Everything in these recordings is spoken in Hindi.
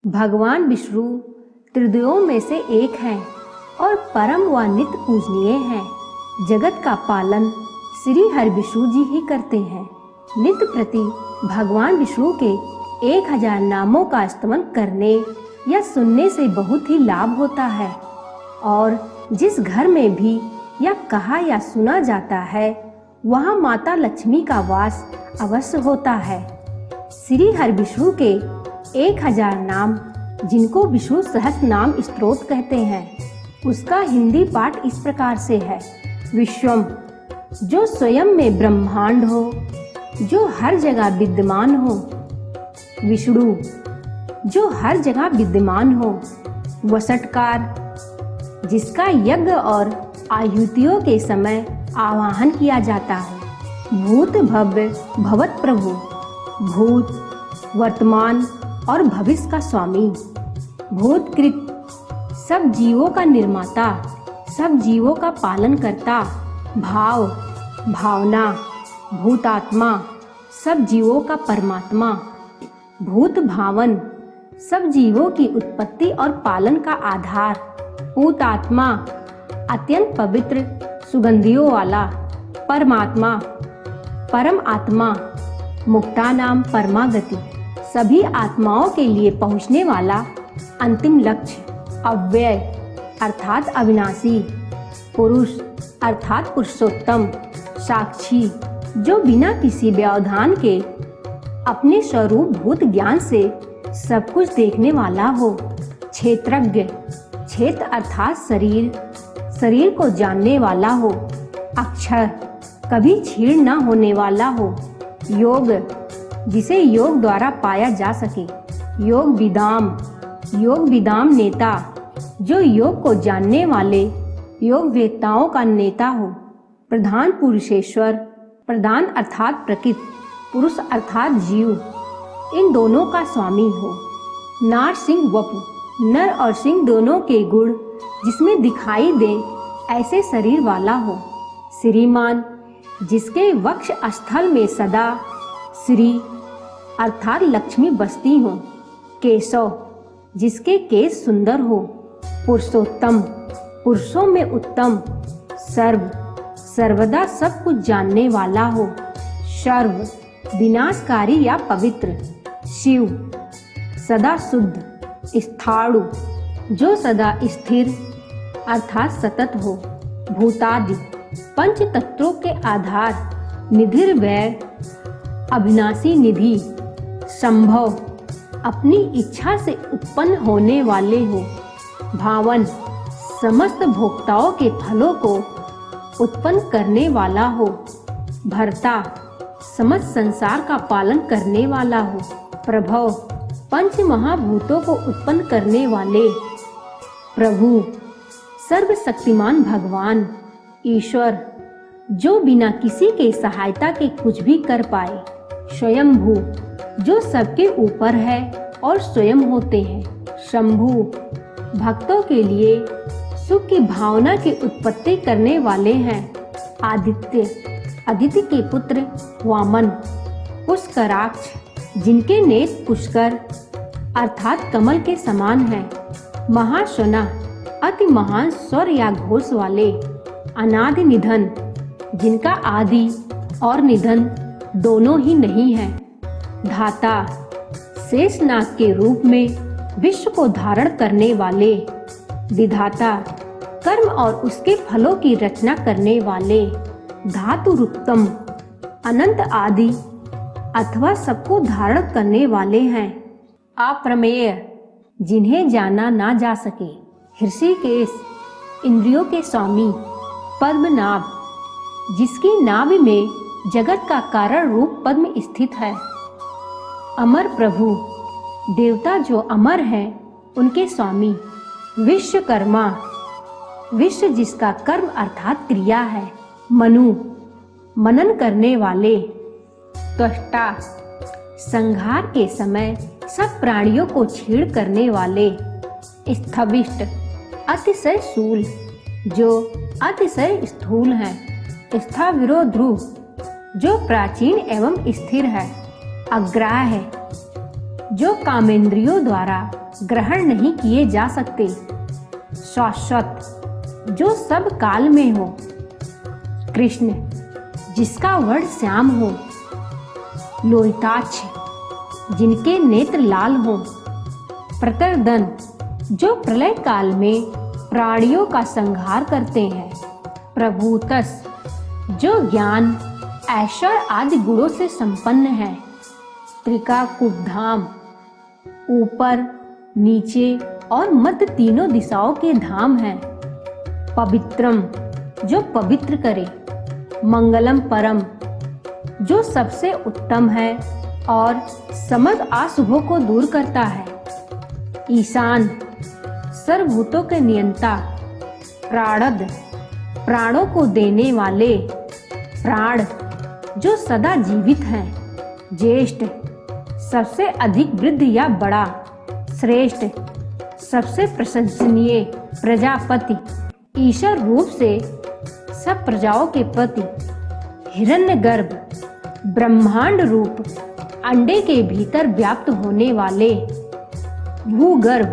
भगवान विष्णु त्रिदेवों में से एक हैं और परम व नित्य पूजनीय हैं। जगत का पालन श्री हरि विष्णु जी ही करते हैं। नित्य प्रति भगवान विष्णु के 1000 नामों का स्तमन करने या सुनने से बहुत ही लाभ होता है और जिस घर में भी यह कहा या सुना जाता है वहाँ माता लक्ष्मी का वास अवश्य होता है। श्री हरि विष्णु के 1000 नाम, जिनको विष्णु सहस्त्र नाम स्तोत्र कहते हैं, उसका हिंदी पाठ इस प्रकार से है। विश्वम, जो स्वयं में ब्रह्मांड हो, जो हर जगह विद्यमान हो। विष्णु, जो हर जगह विद्यमान हो। वसटकार, जिसका यज्ञ और आहुतियों के समय आवाहन किया जाता है। भूत भव्य भवत प्रभु, भूत, वर्तमान और भविष्य का स्वामी। भूतकृत, सब जीवों का निर्माता, सब जीवों का पालन करता। भाव, भावना। भूतात्मा, सब जीवों का परमात्मा। भूत भावन, सब जीवों की उत्पत्ति और पालन का आधार। पूतात्मा, अत्यंत पवित्र सुगंधियों वाला। परमात्मा, परम आत्मा। मुक्ता नाम परमागति, सभी आत्माओं के लिए पहुँचने वाला अंतिम लक्ष्य। अव्यय अर्थात अविनाशी। पुरुष अर्थात पुरुषोत्तम। साक्षी, जो बिना किसी व्यवधान के अपने स्वरूप भूत ज्ञान से सब कुछ देखने वाला हो। क्षेत्रज्ञ, क्षेत्र अर्थात शरीर, शरीर को जानने वाला हो। अक्षर, कभी क्षीण न होने वाला हो। योग, जिसे योग द्वारा पाया जा सके। योग विदाम, योग विदाम नेता, जो योग को जानने वाले योग वेत्ताओं का नेता हो। प्रधान पुरुषेश्वर, प्रधान अर्थात प्रकृति, पुरुष अर्थात जीव, इन दोनों का स्वामी हो। नार सिंह वपु, नर और सिंह दोनों के गुण जिसमें दिखाई दे ऐसे शरीर वाला हो। श्रीमान, जिसके वक्ष स्थल में सदा श्री अर्थात लक्ष्मी बसती हो। केशव, जिसके केश सुंदर हो। पुरुषोत्तम, पुरुषों में उत्तम। सर्व, सर्वदा सब कुछ जानने वाला हो। सर्व, विनाशकारी या पवित्र। शिव, सदा शुद्ध। स्थाणु, जो सदा स्थिर अर्थात सतत हो। भूतादि, पंच तत्वों के आधार। निधिर्वैर, अविनाशी निधि। संभव, अपनी इच्छा से उत्पन्न होने वाले हो। भावन, समस्त भोक्ताओं के फलों को उत्पन्न करने वाला हो। भर्ता, समस्त संसार का पालन करने वाला हो। प्रभव, पंच महाभूतों को उत्पन्न करने वाले। प्रभु, सर्वशक्तिमान भगवान। ईश्वर, जो बिना किसी के सहायता के कुछ भी कर पाए। स्वयंभू, जो सबके ऊपर है और स्वयं होते हैं। शंभु, भक्तों के लिए सुख की भावना की उत्पत्ति करने वाले हैं। आदित्य, अदिति के पुत्र वामन। पुष्कराक्ष, जिनके नेत्र पुष्कर अर्थात कमल के समान हैं। महाशना, अति महान स्वर या घोष वाले। अनादि निधन, जिनका आदि और निधन दोनों ही नहीं है। धाता, शेषनाग के रूप में विश्व को धारण करने वाले। विधाता, कर्म और उसके फलों की रचना करने वाले। धातु रूपतम, अनंत आदि अथवा सबको धारण करने वाले हैं। अप्रमेय, जिन्हें जाना ना जा सके। हृषिकेश, इंद्रियों के स्वामी। पद्मनाभ, जिसकी नाभि में जगत का कारण रूप पद्म स्थित है। अमर प्रभु, देवता जो अमर हैं उनके स्वामी। विश्वकर्मा, विश्व जिसका कर्म अर्थात क्रिया है। मनु, मनन करने वाले। त्वष्टा, संहार के समय सब प्राणियों को छीड़ करने वाले। स्थविष्ट, अतिशय शूल, जो अतिशय स्थूल है। स्थाविरो ध्रुव, जो प्राचीन एवं स्थिर है। अग्राह्य, जो कामेंद्रियों द्वारा ग्रहण नहीं किए जा सकते। शाश्वत, जो सब काल में हो। कृष्ण, जिसका वर्ण श्याम हो। लोहिताक्ष, जिनके नेत्र लाल हो। प्रतरदन, जो प्रलय काल में प्राणियों का संहार करते हैं। प्रभूतस, जो ज्ञान, ऐश्वर्य आदि गुणों से संपन्न है। त्रिकाकुब्धाम, ऊपर, नीचे और मध्य तीनों दिशाओं के धाम हैं। पवित्रम, जो पवित्र करे। मंगलम परम, जो सबसे उत्तम है और समस्त अशुभों को दूर करता है। ईशान, सर्वभूतों के नियंता। प्राणद, प्राणों को देने वाले। प्राण, जो सदा जीवित हैं। ज्येष्ठ, सबसे अधिक वृद्ध या बड़ा। श्रेष्ठ, सबसे प्रशंसनीय। प्रजापति, ईश्वर रूप से सब प्रजाओं के पति। हिरण्यगर्भ, ब्रह्मांड रूप अंडे के भीतर व्याप्त होने वाले। भूगर्भ,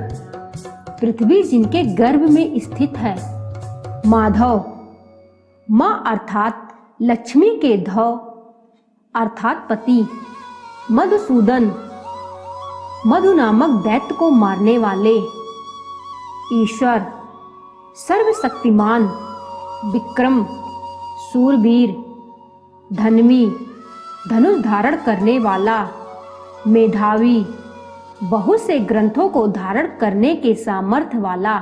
पृथ्वी जिनके गर्भ में स्थित है। माधव, माँ अर्थात लक्ष्मी के धव अर्थात पति। मधुसूदन, मधु नामक दैत्य को मारने वाले। ईश्वर, सर्वशक्तिमान। विक्रम, सूरवीर। धन्वी, धनुष धारण करने वाला। मेधावी, बहुत से ग्रंथों को धारण करने के सामर्थ्य वाला।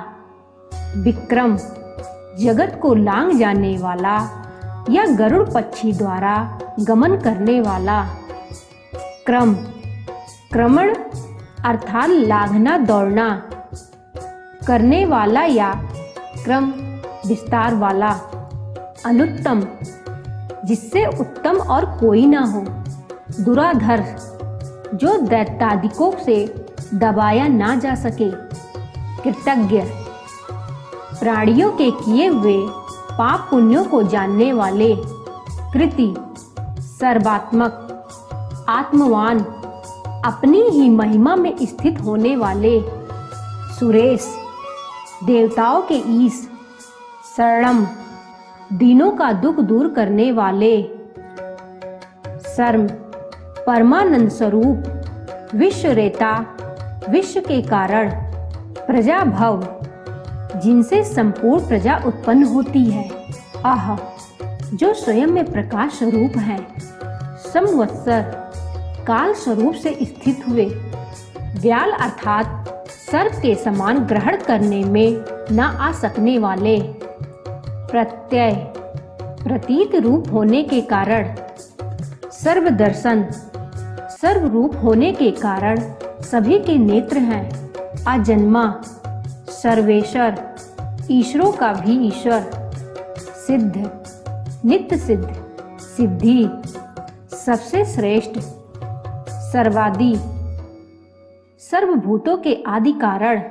विक्रम, जगत को लांग जाने वाला या गरुड़ पक्षी द्वारा गमन करने वाला। क्रम, क्रमण अर्थात लांघना दौड़ना करने वाला या क्रम विस्तार वाला। अनुत्तम, जिससे उत्तम और कोई ना हो। दुराधर, जो दैत्यादिकों से दबाया ना जा सके। कृतज्ञ, प्राणियों के किए हुए पाप पुण्यों को जानने वाले। कृति, सर्वात्मक, आत्मवान, अपनी ही महिमा में स्थित होने वाले। सुरेश, देवताओं के ईश। शरणम, दीनों का दुख दूर करने वाले। सर्म, परमानंद स्वरूप। विश्वरेता, विश्व के कारण। प्रजाभव, जिनसे संपूर्ण प्रजा उत्पन्न होती है। आह, जो स्वयं में प्रकाश स्वरूप है। संवत्सर, काल स्वरूप से स्थित हुए। व्याल अर्थात सर्प के समान ग्रहण करने में न आ सकने वाले। प्रत्यय, प्रतीत रूप होने के कारण। सर्वदर्शन, सर्वरूप होने के कारण सभी के नेत्र हैं। अजन्मा, सर्वेश्वर, ईश्वरों का भी ईश्वर। सिद्ध, नित्य सिद्ध। सिद्धि, सबसे श्रेष्ठ। सर्वादि, सर्वभूतों के आदि कारण।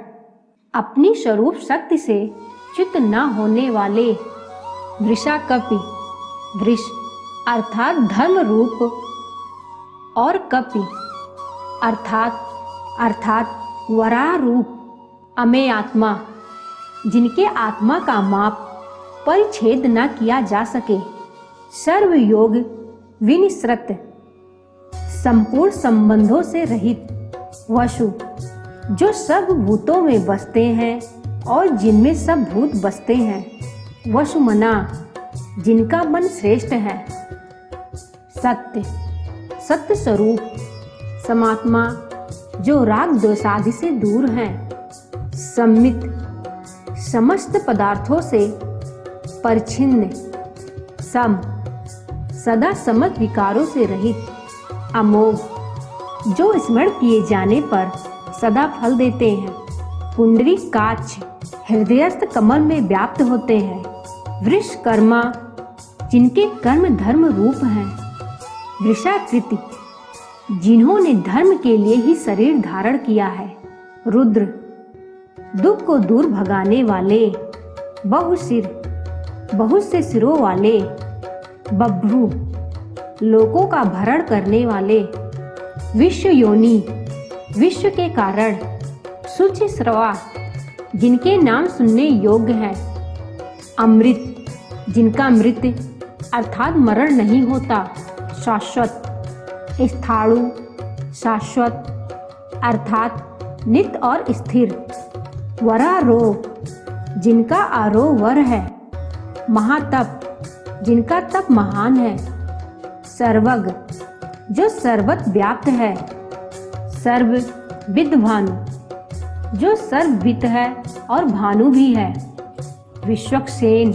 अपनी स्वरूप शक्ति से च्युत न होने वाले। वृषाकपि, वृष अर्थात धर्म रूप और कपि अर्थात वराह रूप। अमेय आत्मा, जिनके आत्मा का माप परिच्छेद न किया जा सके। सर्वयोग विनिसृत, संपूर्ण संबंधों से रहित। वसु, जो सब भूतों में बसते हैं और जिनमें सब भूत बसते हैं। वसुमना, जिनका मन श्रेष्ठ है। सत्य, सत्य स्वरूप। समात्मा, जो राग द्वेषादि से दूर हैं। सम्मित, समस्त पदार्थों से परिच्छिन्न। सम, सदा समस्त विकारों से रहित। अमोघ, जो स्मरण किए जाने पर सदा फल देते हैं। पुंडरीकाक्ष, हृदयस्थ कमल में व्याप्त होते हैं। वृषकर्मा, जिनके कर्म धर्म रूप हैं। वृषाकृति, जिन्होंने धर्म के लिए ही शरीर धारण किया है। रुद्र, दुख को दूर भगाने वाले। बहुशिर, बहुत से सिरों वाले। बभ्रू, लोकों का भरण करने वाले। विश्व योनि, विश्व के कारण। शुचि स्रवा जिनके नाम सुनने योग्य हैं। अमृत जिनका मृत्यु अर्थात मरण नहीं होता। शाश्वत स्थाणु शाश्वत अर्थात नित्य और स्थिर। वरारोह जिनका आरोह वर है। महातप जिनका तप महान है। सर्वज्ञ जो सर्वत्र व्याप्त है। सर्वविद भानु जो सर्वविद है और भानु भी है। विश्वक्सेन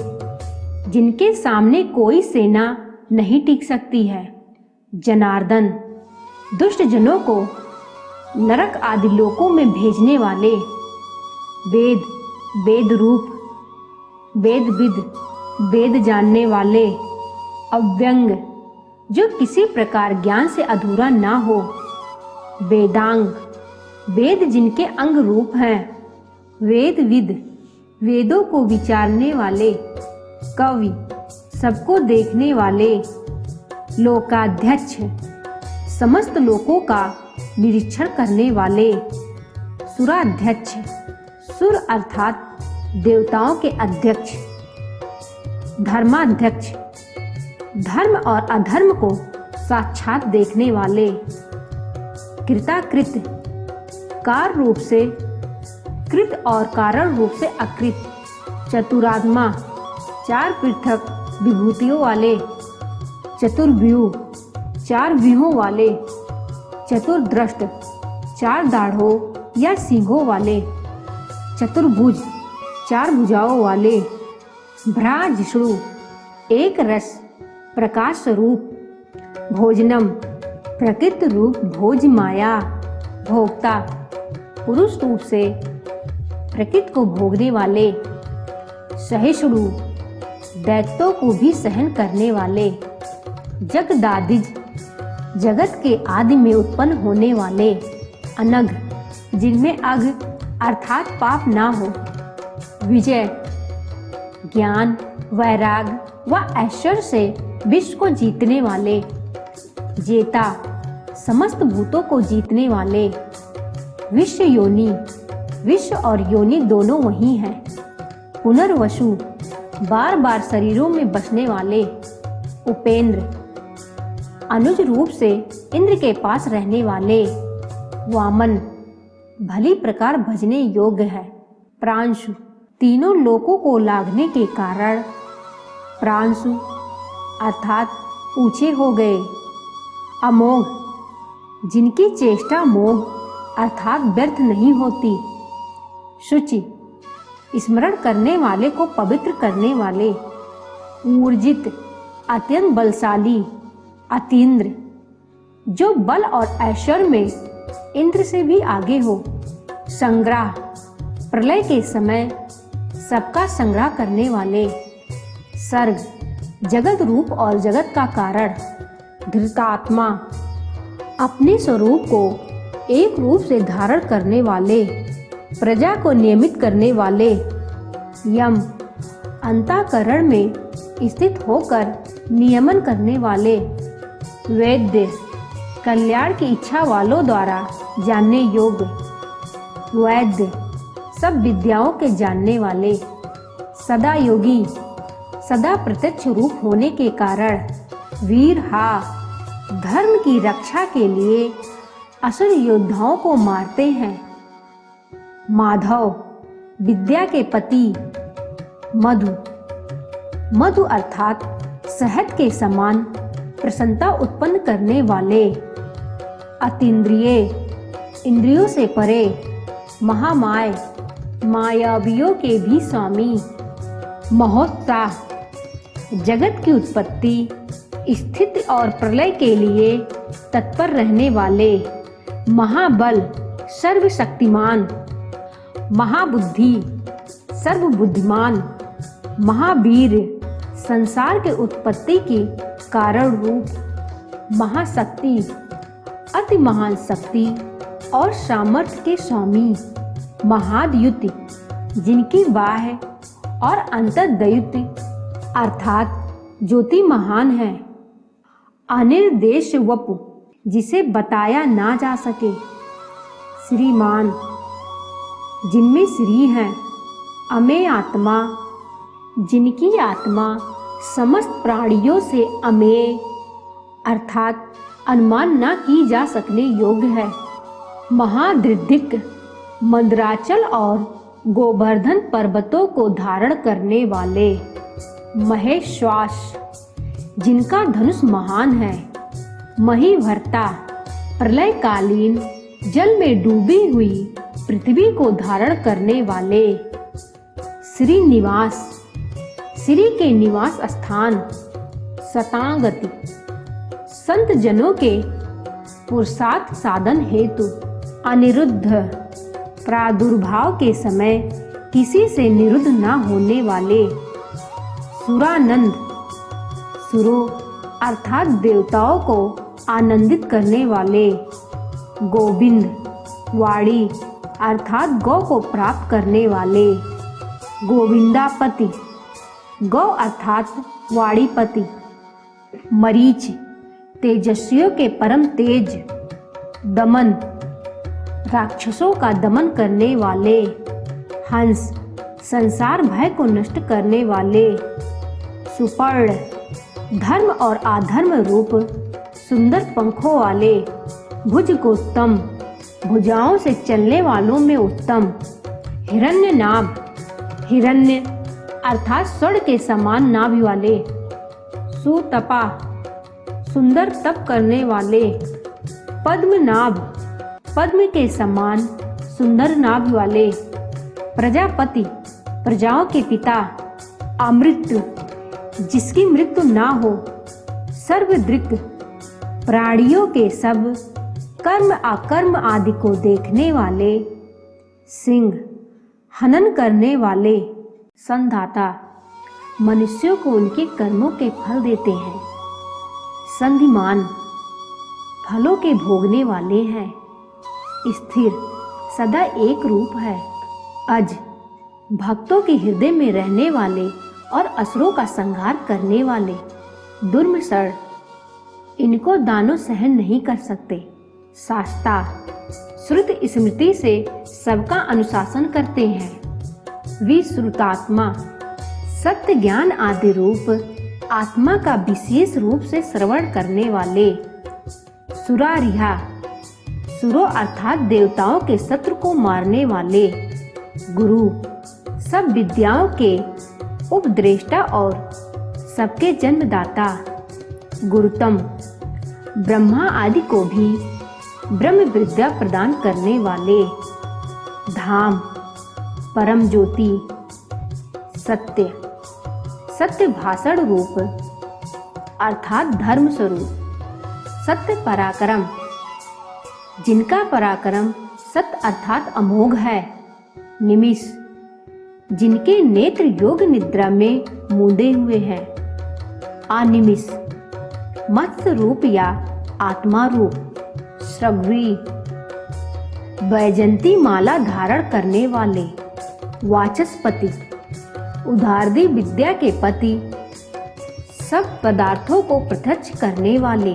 जिनके सामने कोई सेना नहीं टिक सकती है। जनार्दन दुष्ट जनों को नरक आदि लोकों में भेजने वाले। वेद वेद रूप वेदविद वेद जानने वाले। अव्यंग जो किसी प्रकार ज्ञान से अधूरा ना हो। वेदांग वेद जिनके अंग रूप हैं। वेदविद वेदों को विचारने वाले। कवि सबको देखने वाले। लोकाध्यक्ष समस्त लोकों का निरीक्षण करने वाले। सुराध्यक्ष सुर अर्थात देवताओं के अध्यक्ष। धर्माध्यक्ष धर्म और अधर्म को साक्षात देखने वाले। कृताकृत कार रूप से कृत और कारण रूप से अकृत। चतुरात्मा चार पृथक विभूतियों वाले। चतुर्व्यूह चार व्यूहों वाले। चतुर्दृष्ट चार दाढ़ों या सींगों वाले। चतुर्भुज चार भुजाओं वाले। भ्राजिष्णु एक रस प्रकाश स्वरूप। भोजनम प्रकृत रूप भोज माया। भोक्ता पुरुष रूप से प्रकृति को भोगने वाले। सहिष्णु दैत्यों को भी सहन करने वाले। जगदादिज जगत के आदि में उत्पन्न होने वाले। अनघ जिनमें अघ अर्थात पाप ना हो। विजय ज्ञान वैराग व ऐश्वर्य से विश्व को जीतने वाले। जेता समस्त भूतों को जीतने वाले। विश्व योनि विश्व और योनि दोनों वही हैं। पुनर्वसु बार बार शरीरों में बसने वाले। उपेंद्र अनुज रूप से इंद्र के पास रहने वाले। वामन भली प्रकार भजने योग्य है। प्रांशु तीनों लोकों को लाघने के कारण प्रांशु अर्थात ऊंचे हो गए। अमोघ जिनकी चेष्टा मोघ अर्थात व्यर्थ नहीं होती। शुचि स्मरण करने वाले को पवित्र करने वाले। ऊर्जित अत्यंत बलशाली। अतीन्द्र जो बल और ऐश्वर्य में इंद्र से भी आगे हो। संग्रह प्रलय के समय सबका संग्रह करने वाले। सर्ग जगत रूप और जगत का कारण। धृतात्मा अपने स्वरूप को एक रूप से धारण करने वाले। प्रजा को नियमित करने वाले। यम अंतःकरण में स्थित होकर नियमन करने वाले। वैद्य कल्याण की इच्छा वालों द्वारा जानने योग्य। वैद्य सब विद्याओं के जानने वाले। सदा योगी सदा प्रत्यक्ष रूप होने के कारण। वीर हा धर्म की रक्षा के लिए असुर योद्धाओं को मारते हैं। माधव विद्या के पति। मधु मधु अर्थात शहद के समान प्रसन्नता उत्पन्न करने वाले। अतीन्द्रिय इंद्रियों से परे। महामाय मायावियों के भी स्वामी। महोत्साह जगत की उत्पत्ति स्थिति और प्रलय के लिए तत्पर रहने वाले। महाबल सर्वशक्तिमान। महाबुद्धि सर्वबुद्धिमान। महावीर संसार के उत्पत्ति की कारण रूप। महाशक्ति अति महान शक्ति और सामर्थ्य के स्वामी। महाद्युति जिनकी बाह्य और अंतर्द्युति अर्थात ज्योति महान है। अनिर्देश वपु जिसे बताया ना जा सके। श्रीमान जिनमें श्री हैं। अमेय आत्मा, जिनकी आत्मा समस्त प्राणियों से अमेय अर्थात अनुमान न की जा सकने योग्य है। महादृढ़ मंदराचल और गोवर्धन पर्वतों को धारण करने वाले महेश्वास, जिनका धनुष महान है। महीभर्ता, प्रलयकालीन जल में डूबी हुई पृथ्वी को धारण करने वाले। श्रीनिवास, श्री के निवास स्थान। शतागति, संत जनों के पुरुषार्थ साधन हेतु। अनिरुद्ध, प्रादुर्भाव के समय किसी से निरुद्ध न होने वाले। सुरानंद, सुरों अर्थात देवताओं को आनंदित करने वाले। गोविंद, वाणी अर्थात गौ को प्राप्त करने वाले। गोविंदापति, गौ अर्थात वाणीपति। मरीच, तेजस्वियों के परम तेज। दमन, राक्षसों का दमन करने वाले। हंस, संसार भय को नष्ट करने वाले। सुपर्ण, धर्म और अधर्म रूप सुंदर पंखों वाले। भुजगोत्तम, भुजाओं से चलने वालों में उत्तम। हिरण्यनाभ, हिरण्य अर्थात स्वर्ण के समान नाभि वाले। सुतपा, सुंदर तप करने वाले। पद्मनाभ, पद्म के समान सुंदर नाभि वाले। प्रजापति, प्रजाओं के पिता। अमृत्यु, जिसकी मृत्यु ना हो। सर्वदृक्, प्राणियों के सब कर्म अकर्म आदि को देखने वाले। सिंह, हनन करने वाले। संधाता, मनुष्यों को उनके कर्मों के फल देते हैं। संधिमान, फलों के भोगने वाले हैं। स्थिर, सदा एक रूप है। अज, भक्तों के हृदय में रहने वाले और असुरों का संहार करने वाले। दुर्मसर, इनको दानव सहन नहीं कर सकते। शास्ता, श्रुति स्मृति से सबका अनुशासन करते हैं। विश्रुतात्मा, सत्य ज्ञान आदि रूप आत्मा का विशेष रूप से श्रवण करने वाले। सुरारिहा, सुरों अर्थात देवताओं के शत्रु को मारने वाले। गुरु, सब विद्याओं के उपदेष्टा और सबके जन्मदाता। गुरुतम, ब्रह्मा आदि को भी ब्रह्म विद्या प्रदान करने वाले। धाम, परम ज्योति। सत्य, सत्य भाषण रूप अर्थात धर्म स्वरूप। सत्य पराक्रम, जिनका पराक्रम सत्य अर्थात अमोघ है। निमिष, जिनके नेत्र योग निद्रा में मूंदे हुए हैं। अनिमिष, मत्स्य रूप या आत्मा रूप। श्रवणी, वैजंती माला धारण करने वाले। वाचस्पति, उदारदी विद्या के पति, सब पदार्थों को प्रत्यक्ष करने वाले।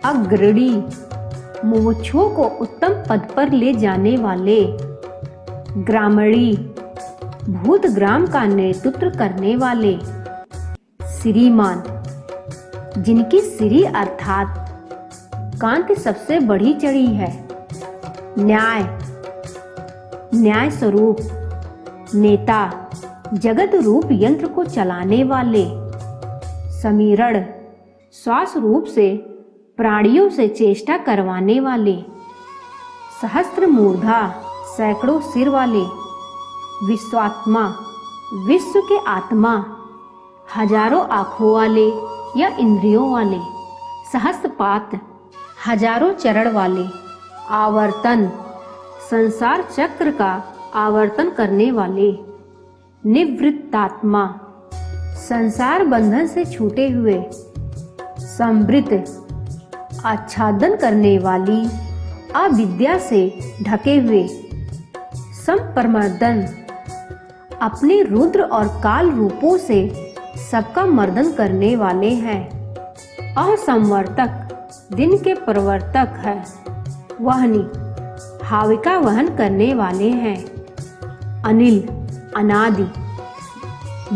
अग्रणी, मुमुक्षुओं को उत्तम पद पर ले जाने वाले। ग्रामणी, भूत ग्राम का नेतृत्व करने वाले। श्रीमान, जिनकी श्री अर्थात कांति सबसे बढ़ी चढ़ी है। न्याय, न्याय स्वरूप। नेता, जगत रूप यंत्र को चलाने वाले। समीरण, श्वास रूप से प्राणियों से चेष्टा करवाने वाले। सहस्त्र मूर्धा, सैकड़ों सिर वाले। विश्वात्मा, विश्व के आत्मा, हजारों आँखों वाले या इंद्रियों वाले। सहस्त्रपात, हजारों चरण वाले। आवर्तन, संसार चक्र का आवर्तन करने वाले। निवृत्तात्मा, संसार बंधन से छूटे हुए। संवृत, आच्छादन करने वाली अविद्या से ढके हुए। संप्रमर्दन, अपने रुद्र और काल रूपों से सबका मर्दन करने वाले हैं। असंवर्तक, दिन के प्रवर्तक है। वहनी, हाविका वहन करने वाले हैं। अनिल अनादि,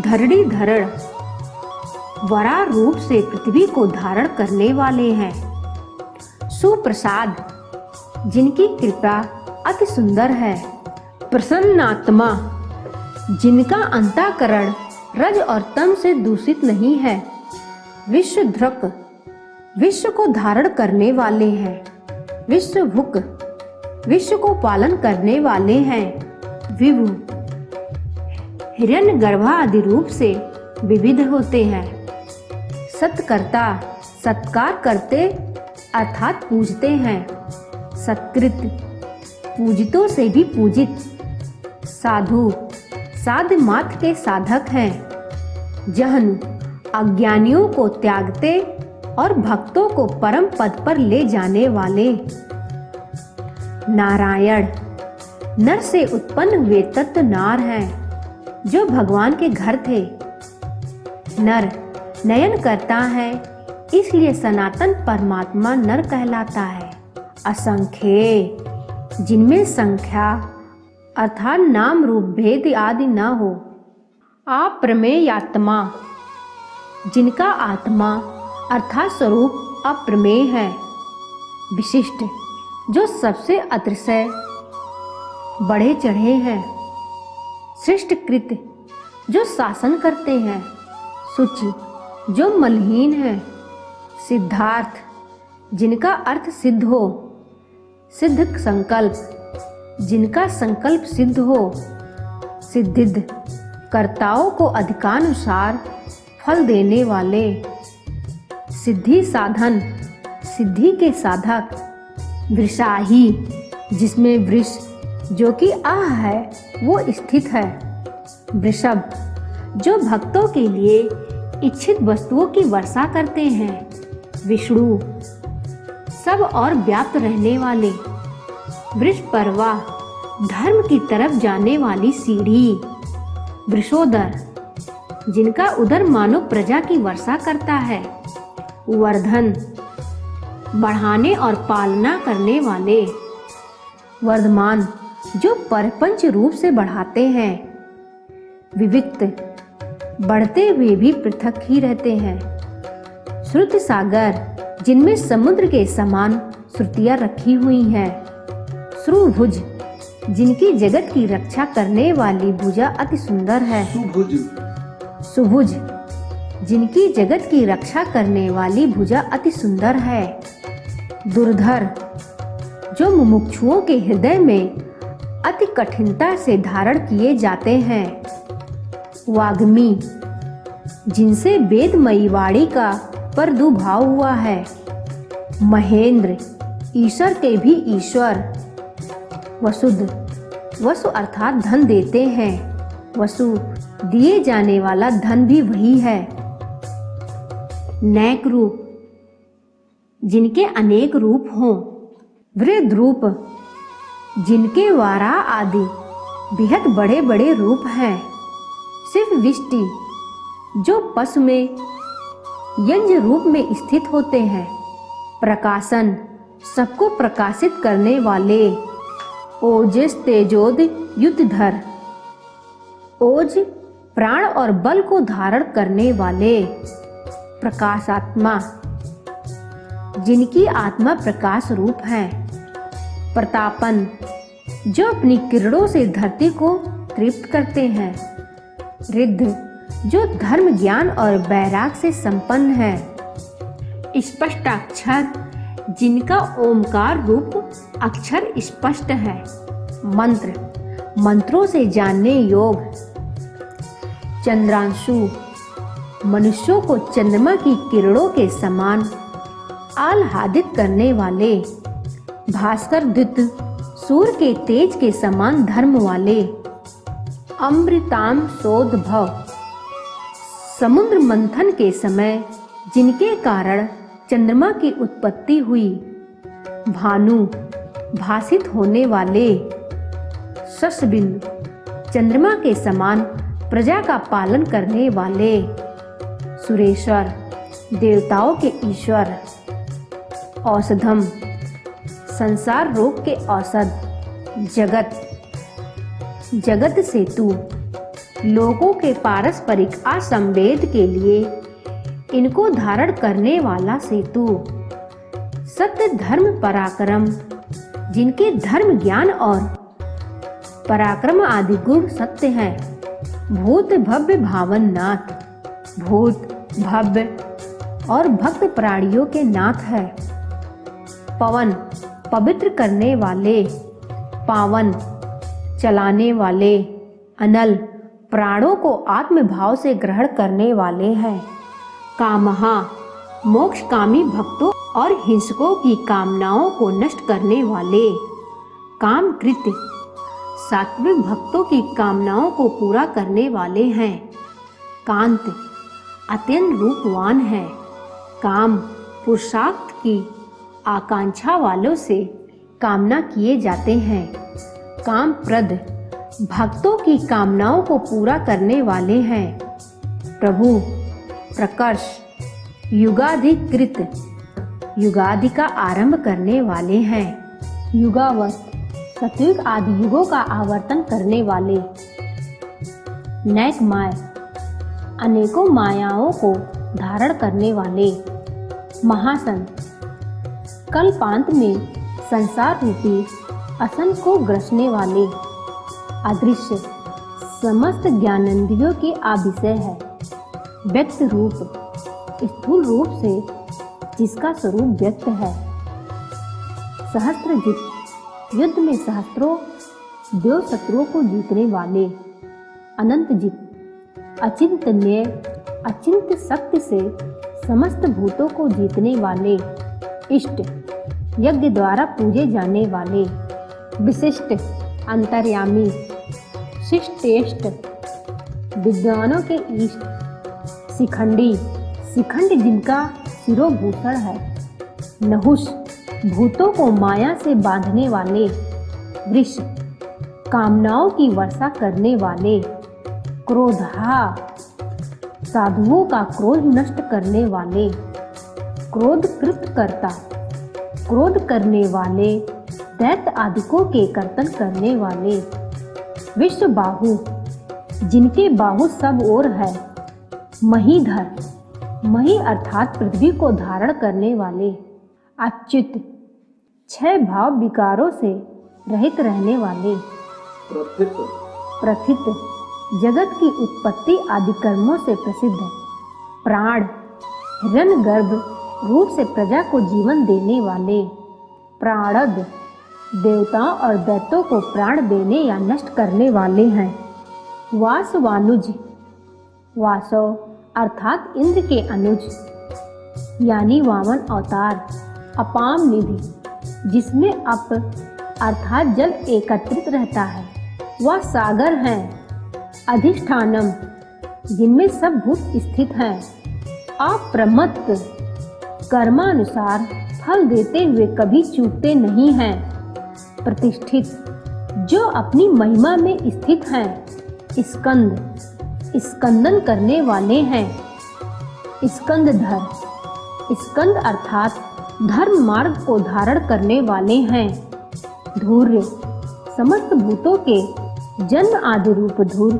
धरणी धरण, वरा रूप से पृथ्वी को धारण करने वाले हैं। सुप्रसाद, जिनकी कृपा अति सुंदर है। प्रसन्नात्मा, जिनका अंतःकरण रज और तम से दूषित नहीं है। विश्वधृक, विश्व को धारण करने वाले हैं। विश्वभुक, विश्व को पालन करने वाले हैं। विभु, हिरण्यगर्भ आदि रूप से विविध होते हैं। सत्कर्ता, सत्कार करते अर्थात पूजते हैं। सत्कृत, पूजितों से भी पूजित। साधु, साध्य मात्र के साधक हैं। जहनु, अज्ञानियों को त्यागते और भक्तों को परम पद पर ले जाने वाले। नारायण, नर से उत्पन्न हुए तत्व नार हैं, जो भगवान के घर थे। नर नयन करता है, इसलिए सनातन परमात्मा नर कहलाता है। असंख्य, जिनमें संख्या अर्थात नाम रूप भेद आदि न हो। अप्रमेयात्मा, जिनका आत्मा अर्थात स्वरूप अप्रमेय है। विशिष्ट, जो सबसे अतिशय बढ़े चढ़े हैं। सृष्टकृत, जो शासन करते हैं। शुचि, जो मलहीन है। सिद्धार्थ, जिनका अर्थ सिद्ध हो। सिद्ध संकल्प, जिनका संकल्प सिद्ध हो। सिद्धिद, कर्ताओं को अधिकानुसार फल देने वाले। सिद्धि साधन, सिद्धि के साधक। वृषाही, जिसमें वृष जो कि आह है वो स्थित है। वृषभ, जो भक्तों के लिए इच्छित वस्तुओं की वर्षा करते हैं। विष्णु, सब और व्याप्त रहने वाले। वृषपर्वा, धर्म की तरफ जाने वाली सीढ़ी। वृषोदर, जिनका उदर मानो प्रजा की वर्षा करता है। वर्धन, बढ़ाने और पालना करने वाले। वर्धमान, जो परपंच रूप से बढ़ाते हैं। विविक्त, बढ़ते हुए भी पृथक ही रहते हैं। श्रुति सागर, जिनमें समुद्र के समान श्रुतियां रखी हुई हैं। श्रुभुज, जिनकी जगत की रक्षा करने वाली भुजा अति सुंदर है। सुभुज, जिनकी जगत की रक्षा करने वाली भुजा अति सुंदर है। दुर्धर, जो मुमुक्षुओं के हृदय में अति कठिनता से धारण किए जाते हैं। वाग्मी, जिनसे वेदमयी वाणी का प्रादुर्भाव हुआ है। महेंद्र, ईश्वर के भी ईश्वर। वसुद, वसु अर्थात धन देते हैं। वसु, दिए जाने वाला धन भी वही है। नैक रूप, जिनके अनेक रूप हों। वृद्ध रूप, जिनके वारा आदि बेहद बड़े बड़े रूप हैं। सिर्फ विष्टि, जो पशु में यंज रूप में स्थित होते हैं। प्रकाशन, सबको प्रकाशित करने वाले। ओजस तेजोद युद्धधर, ओज प्राण और बल को धारण करने वाले। प्रकाशात्मा, जिनकी आत्मा प्रकाश रूप है। प्रतापन, जो अपनी किरणों से धरती को तृप्त करते हैं। रिद्ध, जो धर्म ज्ञान और वैराग से संपन्न है। स्पष्टाक्षर, जिनका ओमकार रूप अक्षर स्पष्ट है। मंत्र, मंत्रों से जानने योग्य। चंद्रांशु, मनुष्यों को चंद्रमा की किरणों के समान आह्लादित करने वाले। भास्कर द्वित, सूर्य के तेज के समान धर्म वाले। अमृताम सोद्भव, समुद्र मंथन के समय जिनके कारण चंद्रमा की उत्पत्ति हुई। भानु, भासित होने वाले। शशबिंदु, चंद्रमा के समान प्रजा का पालन करने वाले। सुरेश्वर, देवताओं के ईश्वर। औषधम, संसार रोग के औषध। जगत, जगत सेतु, लोगों के पारस्परिक असंवेद के लिए इनको धारण करने वाला सेतु। सत्य धर्म पराक्रम, जिनके धर्म ज्ञान और पराक्रम आदि गुण सत्य है। भूत भव्य भावन नाथ, भूत भव्य और भक्त प्राणियों के नाथ है। पवन, पवित्र करने वाले, पावन, चलाने वाले, अनल, प्राणों को आत्मभाव से ग्रहण करने वाले हैं। कामहा, मोक्षकामी भक्तों और हिंसकों की कामनाओं को नष्ट करने वाले। कामकृत, सात्विक भक्तों की कामनाओं को पूरा करने वाले हैं। कांत, अत्यंत रूपवान है। काम, पुरुषार्थ की आकांक्षा वालों से कामना किए जाते हैं। कामप्रद, भक्तों की कामनाओं को पूरा करने वाले हैं। प्रभु, प्रकर्ष, युगाधिकृत, युगादि का आरंभ करने वाले हैं। युगावत, सतयुग आदि युगों का आवर्तन करने वाले। नैकमाय, अनेकों मायाओं को धारण करने वाले। महासन, कल्पांत में संसार रूपी असन को ग्रसने वाले। अदृश्य, समस्त ज्ञानेंद्रियों के आविषय है। व्यक्त रूप, स्थूल रूप से जिसका स्वरूप व्यक्त है। सहस्त्रजित, युद्ध में सहस्त्रों देव शत्रुओं को जीतने वाले। अनंतजित, अचिंतनीय, अचिंत्य शक्ति से समस्त भूतों को जीतने वाले। इष्ट, यज्ञ द्वारा पूजे जाने वाले। विशिष्ट, अंतर्यामी, शिष्टेष्ट, विद्वानों के इष्ट। शिखंडी, शिखंड जिनका शिरोभूषण है। नहुष, भूतों को माया से बांधने वाले। वृष, कामनाओं की वर्षा करने वाले। क्रोधा, साधुओं का क्रोध नष्ट करने वाले। क्रोधकृत कर्ता, क्रोध करने वाले, दैत्य आदिकों के कर्तन करने वाले। विश्व बाहु, जिनके बाहु सब ओर है। महीधर, मही अर्थात पृथ्वी को धारण करने वाले। अच्युत, छह भाव विकारों से रहित रहने वाले। प्रथित, जगत की उत्पत्ति आदि कर्मों से प्रसिद्ध। प्राण, हिरण्यगर्भ रूप से प्रजा को जीवन देने वाले। प्राणद, देवताओं और दैत्यों को प्राण देने या नष्ट करने वाले हैं। वासवानुज, वासव अर्थात इंद्र के अनुज, यानी वामन अवतार। अपाम निधि, जिसमें अप अर्थात जल एकत्रित रहता है, वह सागर हैं। अधिष्ठानम, जिनमें सब भूत स्थित हैं। अप्रमत्त, कर्मानुसार फल देते हुए कभी चूकते नहीं हैं। प्रतिष्ठित, जो अपनी महिमा में स्थित हैं। स्कंद, स्कंदन करने वाले हैं। स्कंदधर, स्कंद अर्थात धर्म मार्ग को धारण करने वाले हैं। धूर्य, समस्त भूतों के जन्म आदि रूप धूर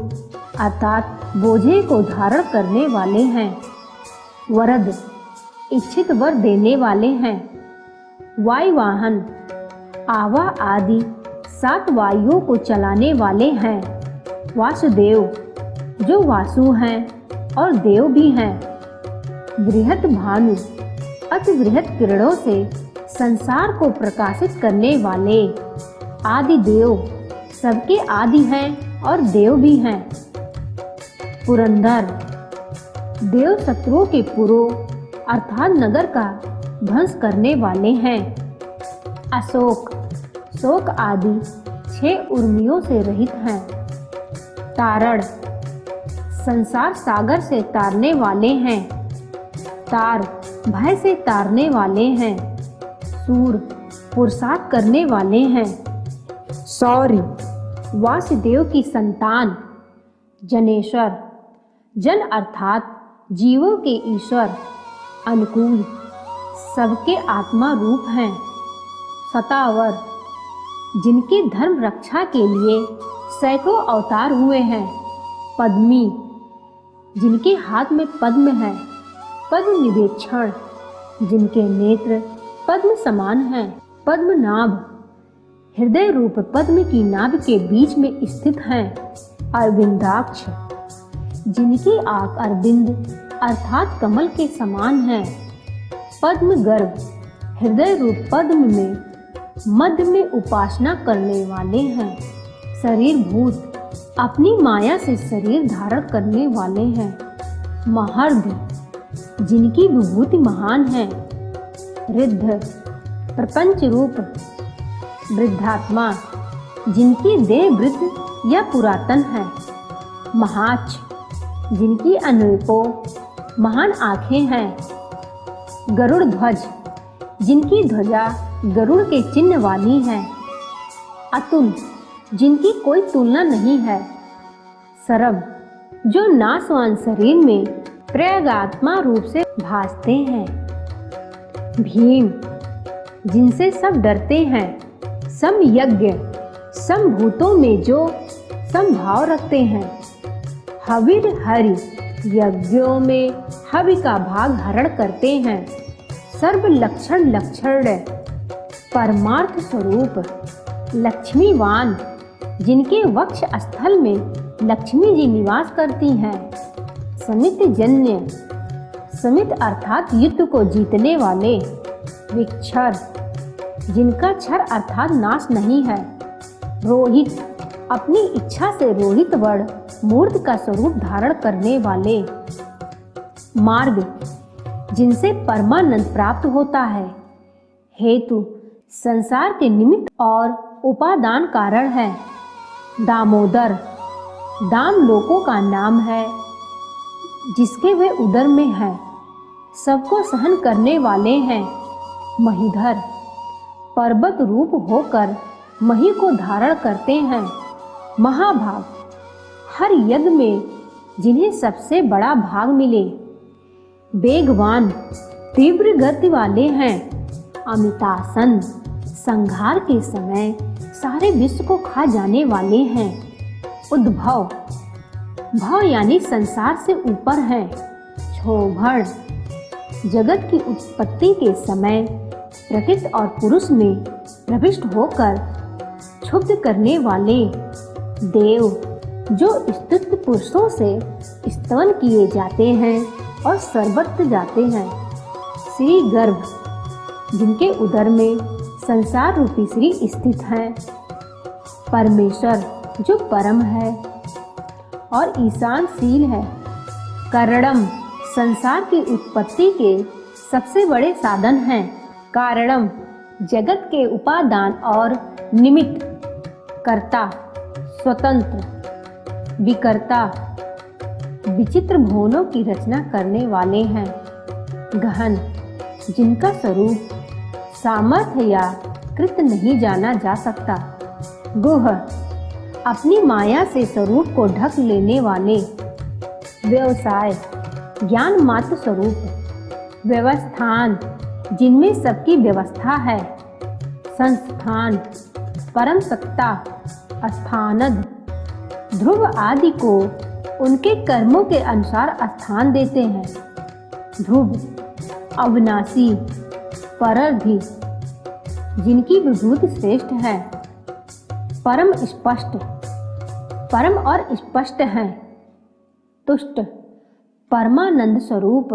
अर्थात बोझे को धारण करने वाले हैं। वरद, इच्छित वर देने वाले हैं। वायुवाहन, आवा आदि 7 वायुओं को चलाने वाले हैं। वासुदेव, जो वासु हैं और देव भी हैं। बृहत भानु, अति बृहत किरणों से संसार को प्रकाशित करने वाले। आदि देव, सबके आदि हैं और देव भी हैं। पुरंदर, देव शत्रुओं के पुरों अर्थात नगर का ध्वंस करने वाले हैं। अशोक, शोक आदि 6 उर्मियों से रहित हैं। तारण, संसार सागर से तारने वाले हैं। तार, भय से तारने वाले हैं। सूर, पुरुषार्थ करने वाले हैं। सौर्य, वासुदेव की संतान। जनेश्वर, जन अर्थात जीवों के ईश्वर। अनुकूल, सबके आत्मा रूप हैं। सतावर, जिनकी धर्म रक्षा के लिए सैकड़ों अवतार हुए हैं। पद्मी, जिनके हाथ में पद्म है। पद्म निवेक्षण, जिनके नेत्र पद्म समान हैं। पद्मनाभ, हृदय रूप पद्म की नाभ के बीच में स्थित हैं। अरविंदाक्ष, जिनकी आंख अरविंद अर्थात कमल के समान है। पद्म गर्भ, हृदय रूप पद्म में मध्य में उपासना करने वाले हैं। शरीर भूत, अपनी माया से शरीर धारण करने वाले हैं। महर्द, जिनकी विभूति महान है। रिद्ध, प्रपंच रूप वृद्धात्मा, जिनकी देह वृद्ध या पुरातन है। महाच, जिनकी अनेकों महान आंखें हैं। गरुड़ ध्वज, जिनकी ध्वजा गरुड़ के चिन्ह वाली है। अतुल, जिनकी कोई तुलना नहीं है। सरब, जो नाशवान शरीर में प्रयागात्मा रूप से भासते हैं। भीम, जिनसे सब डरते हैं। समयज्ञ, समभूतों में जो समभाव रखते हैं। हविर हरि, यज्ञों में हवि का भाग हरण करते हैं। सर्व लक्षण लक्षण, परमार्थ स्वरूप लक्ष्मीवान, जिनके वक्ष स्थल में लक्ष्मी जी निवास करती हैं। समित जन्य, समित अर्थात युद्ध को जीतने वाले। विक्षर, जिनका क्षर अर्थात नाश नहीं है। रोहित, अपनी इच्छा से रोहित वर्ण मूर्त का स्वरूप धारण करने वाले। मार्ग, जिनसे परमानंद प्राप्त होता है। हेतु, संसार के निमित्त और उपादान कारण है। दामोदर, दाम लोकों का नाम है, जिसके वे उदर में है। सबको सहन करने वाले हैं। महीधर, पर्वत रूप होकर मही को धारण करते हैं। महाभाग, हर यज्ञ में जिन्हें सबसे बड़ा भाग मिले। वेगवान, तीव्र गति वाले हैं। अमितासन, संहार के समय सारे विश्व को खा जाने वाले हैं। उद्भव, भव यानी संसार से ऊपर हैं। क्षोभण, जगत की उत्पत्ति के समय प्रकृति और पुरुष में प्रविष्ट होकर क्षुब्ध करने वाले। देव, जो स्तुत पुरुषों से स्तवन किए जाते हैं और सर्वत्र जाते हैं। श्री गर्भ, जिनके उदर में संसार रूपी श्री स्थित है। परमेश्वर, जो परम है और ईशानशील है। करणम, संसार की उत्पत्ति के सबसे बड़े साधन हैं। कारणम, जगत के उपादान और निमित्त। कर्ता, स्वतंत्र, विकर्ता, विचित्र भुवनों की रचना करने वाले हैं। गहन, जिनका स्वरूप सामर्थ्य या कृत नहीं जाना जा सकता। गुह, अपनी माया से स्वरूप को ढक लेने वाले। व्यवसाय, ज्ञान मात्र स्वरूप। व्यवस्थान, जिनमें सबकी व्यवस्था है। संस्थान, परम सत्ता। स्थानद, ध्रुव आदि को उनके कर्मों के अनुसार स्थान देते हैं। ध्रुव, अविनाशी, परर्धि, जिनकी विभूति श्रेष्ठ है। परम स्पष्ट, परम और स्पष्ट हैं। तुष्ट, परमानंद स्वरूप।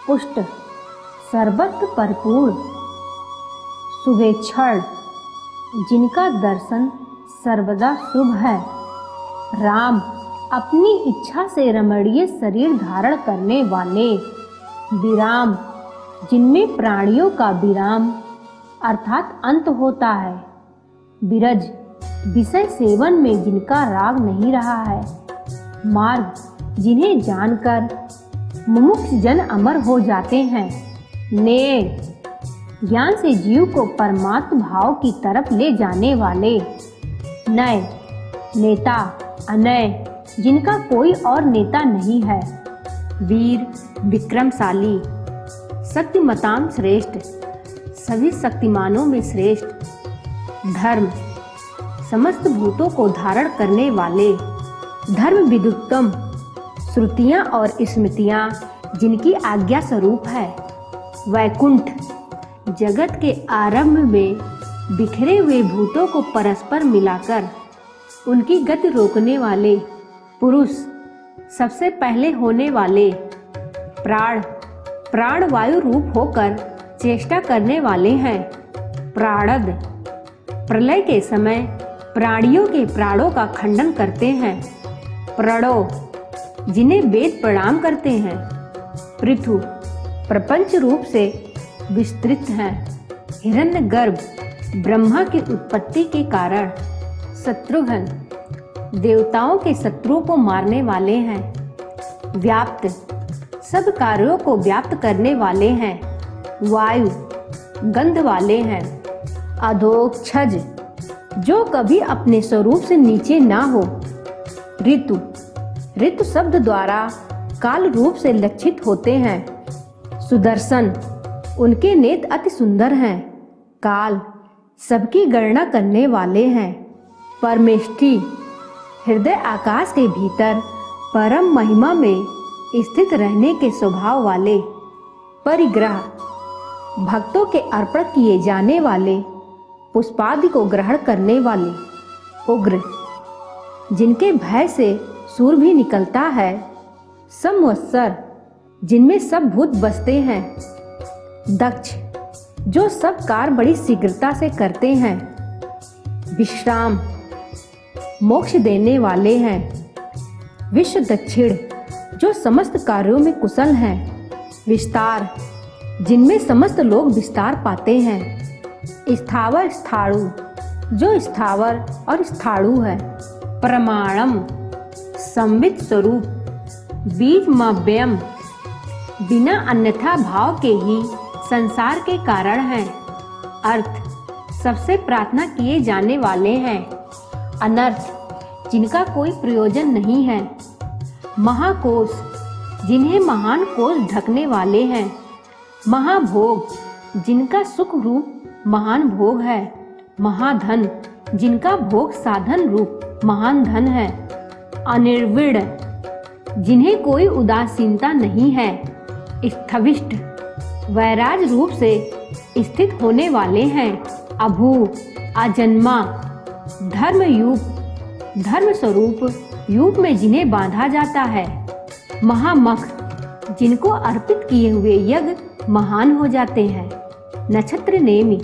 पुष्ट, सर्वत्र परिपूर्ण। शुभेच्छण, जिनका दर्शन सर्वदा शुभ है। राम, अपनी इच्छा से रमणीय शरीर धारण करने वाले। विराम, जिनमें प्राणियों का विराम अर्थात अंत होता है। विरज, विषय सेवन में जिनका राग नहीं रहा है। मार्ग, जिन्हें जानकर मुमुक्ष जन अमर हो जाते हैं। नेय, ज्ञान से जीव को परमात्म भाव की तरफ ले जाने वाले। नय, नेता, अनय, जिनका कोई और नेता नहीं है। वीर, विक्रमशाली, शक्तिमताम श्रेष्ठ, सभी शक्तिमानों में श्रेष्ठ। धर्म, समस्त भूतों को धारण करने वाले, धर्म विदुत्तम, श्रुतियाँ और स्मृतियाँ जिनकी आज्ञा स्वरूप है। वैकुंठ, जगत के आरंभ में बिखरे हुए भूतों को परस्पर मिलाकर उनकी गति रोकने वाले पुरुष, सबसे पहले होने वाले। प्राण, प्राणवायु रूप होकर चेष्टा करने वाले हैं। प्राणद, प्रलय के समय प्राणियों के प्राणों का खंडन करते हैं। प्रणो, जिन्हें वेद प्रणाम करते हैं। पृथु, प्रपंच रूप से विस्तृत हैं। हिरण्यगर्भ, ब्रह्मा की उत्पत्ति के कारण। शत्रुघ्न, देवताओं के शत्रुओं को मारने वाले हैं। व्याप्त, सब कार्यों को व्याप्त करने वाले हैं। वायु, गंध वाले हैं। अधोक्षज, जो कभी अपने स्वरूप से नीचे ना हो। ऋतु, ऋतु शब्द द्वारा काल रूप से लक्षित होते हैं। सुदर्शन, उनके नेत्र अति सुंदर हैं। काल, सबकी गणना करने वाले हैं। परमेष्ठी, हृदय आकाश के भीतर परम महिमा में स्थित रहने के स्वभाव वाले। परिग्रह, भक्तों के अर्पण किए जाने वाले, पुष्पादि को ग्रहण करने वाले। उग्र, जिनके भय से सूर भी निकलता है। संवत्सर, जिनमें सब भूत बसते हैं। दक्ष, जो सब कार्य बड़ी शीघ्रता से करते हैं। विश्राम, मोक्ष देने वाले हैं। विश्व दक्षिण, जो समस्त कार्यों में कुशल हैं। विस्तार, जिनमें समस्त लोग विस्तार पाते हैं। स्थावर स्थाणु, जो स्थावर और स्थाणु है। प्रमाणम, संवित स्वरूप। बीजमव्ययम, बिना अन्यथा भाव के ही संसार के कारण हैं। अर्थ, सबसे प्रार्थना किए जाने वाले हैं। अनर्थ, जिनका कोई प्रयोजन नहीं है। महाकोश, जिन्हें महान कोश ढकने वाले हैं। महाभोग, जिनका सुख रूप महान भोग है। महाधन, जिनका भोग साधन रूप महान धन है। अनिर्विण, जिन्हें कोई उदासीनता नहीं है। स्थविष्ट, वैराज रूप से स्थित होने वाले हैं। अभू, अजन्मा, धर्मयूप, धर्म स्वरूप यूप में जिन्हें बांधा जाता है। महामख, जिनको अर्पित किए हुए यज्ञ महान हो जाते हैं। नक्षत्र नेमि,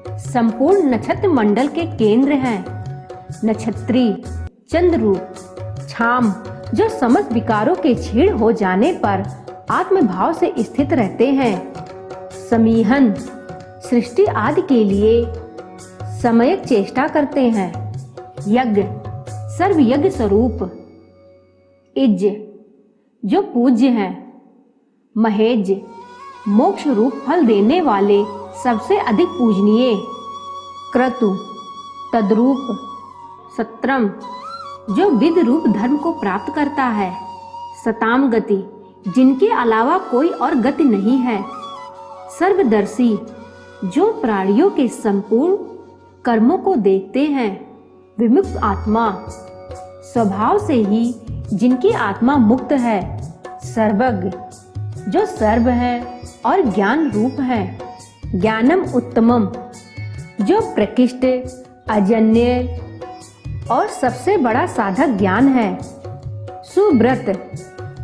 संपूर्ण नक्षत्र मंडल के केंद्र हैं। नक्षत्री, चंद्र रूप। क्षाम, जो समस्त विकारों के क्षीण हो जाने पर आत्मभाव से स्थित रहते हैं। समीहन, सृष्टि आदि के लिए समयक चेष्टा करते हैं। यज्ञ, सर्व यज्ञ स्वरूप। इज, जो पूज्य हैं। महेज, मोक्ष रूप फल देने वाले सबसे अधिक पूजनीय। क्रतु, तद्रूप। सत्रम, जो विद रूप धर्म को प्राप्त करता है। सताम गति, जिनके अलावा कोई और गति नहीं है। सर्वदर्शी, जो प्राणियों के संपूर्ण कर्मों को देखते हैं। विमुक्त आत्मा, स्वभाव से ही जिनकी आत्मा मुक्त है। सर्वज्ञ, जो सर्व है और ज्ञान रूप है। ज्ञानम उत्तमम, जो प्रकृष्ट, अजन्य और सबसे बड़ा साधक ज्ञान है। सुव्रत,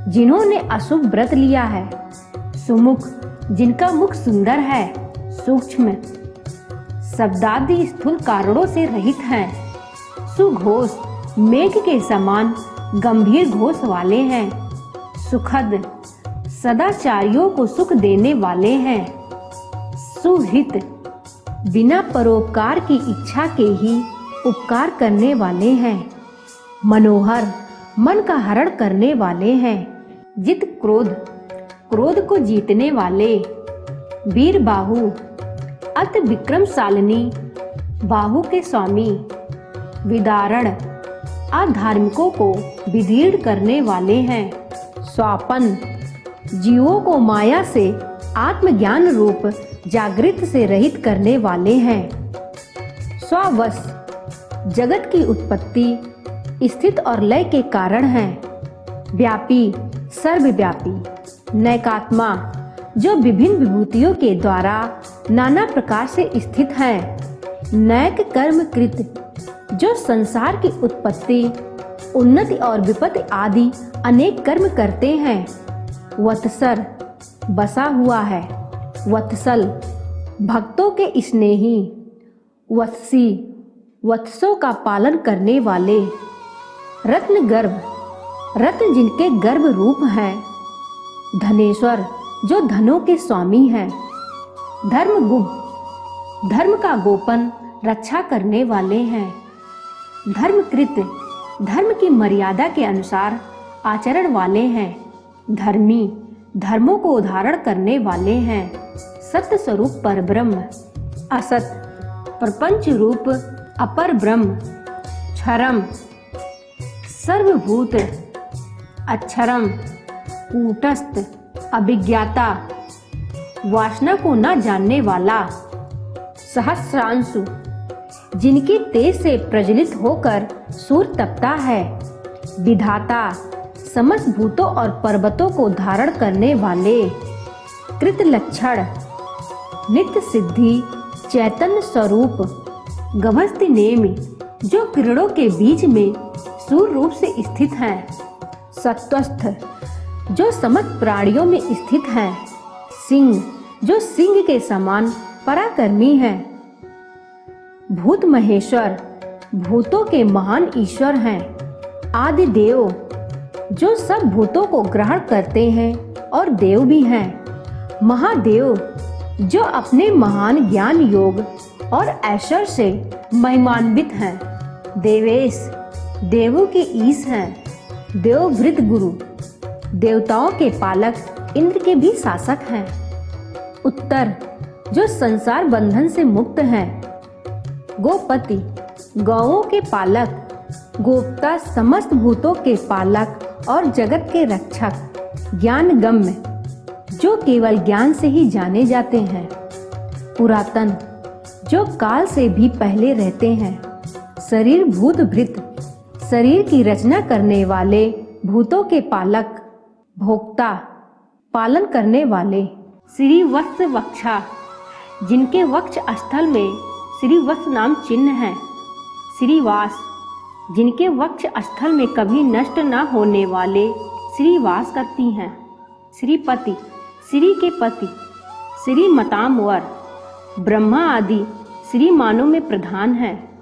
जिन्होंने अशुभ व्रत लिया है। सुमुख, जिनका मुख सुंदर है। सूक्ष्म, शब्दादि स्थूल कारणों से रहित हैं। सुघोष, मेघ के समान गंभीर घोष वाले हैं। सुखद, सदाचारियों को सुख देने वाले हैं। सुहित, बिना परोपकार की इच्छा के ही उपकार करने वाले हैं। मनोहर, मन का हरण करने वाले हैं। जित क्रोध, क्रोध को जीतने वाले। वीर बाहु, अति विक्रमशालिनी, बाहु के स्वामी। विदारण, अधार्मिकों को विदीर्ण करने वाले हैं। स्वापन, जीवों को माया से आत्मज्ञान रूप जागृत से रहित करने वाले हैं। स्ववश, जगत की उत्पत्ति स्थित और लय के कारण है। व्यापी, सर्वव्यापी। नैकात्मा, जो विभिन्न विभूतियों के द्वारा नाना प्रकार से स्थित है। नैक कर्म कृत, जो संसार की उत्पत्ति, उन्नति और विपत्ति आदि अनेक कर्म करते हैं। वत्सर, बसा हुआ है। वत्सल, भक्तों के स्नेही। वत्सी, वत्सों का पालन करने वाले। रत्न गर्भ, रत्न जिनके गर्भ रूप हैं। धनेश्वर, जो धनों के स्वामी हैं। धर्मगुप्त, धर्म का गोपन रक्षा करने वाले हैं। धर्मकृत, धर्म की मर्यादा के अनुसार आचरण वाले हैं। धर्मी, धर्मों को उधारण करने वाले हैं। सत्य स्वरूप परब्रह्म। असत, प्रपंच रूप अपर ब्रह्म। क्षरम, सर्वभूत। अक्षरम, कूटस्थ, अभिज्ञाता, वासना को न जानने वाला। सहस्रांशु, जिनकी तेज से प्रज्वलित होकर सूर्य तपता है। विधाता, समस्त भूतों और पर्वतों को धारण करने वाले। कृत लक्षण, नित्य सिद्धि, चैतन्य स्वरूप। गभस्ति नेमि, जो किरणों के बीच में सूर्य रूप से स्थित हैं। सत्वस्थ, जो समस्त प्राणियों में स्थित हैं। सिंह, जो सिंह के समान पराक्रमी हैं। भूत महेश्वर, भूतों के महान ईश्वर हैं। आदि देव, जो सब भूतों को ग्रहण करते हैं और देव भी हैं। महादेव, जो अपने महान ज्ञान योग और ऐश्वर्य से महिमान्वित हैं। देवेश, देवों के ईश हैं। देववृत गुरु, देवताओं के पालक इंद्र के भी शासक हैं। उत्तर, जो संसार बंधन से मुक्त हैं। गोपति, गौओं के पालक। गोप्ता, समस्त भूतों के पालक और जगत के रक्षक। ज्ञान गम्य, जो केवल ज्ञान से ही जाने जाते हैं। पुरातन, जो काल से भी पहले रहते हैं। शरीर भूत भृत, शरीर की रचना करने वाले, भूतों के पालक। भोक्ता, पालन करने वाले। श्री वत्स वक्षा, जिनके वक्ष स्थल में श्री वत्स नाम चिन्ह है। श्रीवास, जिनके वक्ष स्थल में कभी नष्ट न होने वाले श्रीवास करती हैं। श्रीपति, श्री के पति। श्री मतामवर, ब्रह्मा आदि श्रीमानों में प्रधान हैं।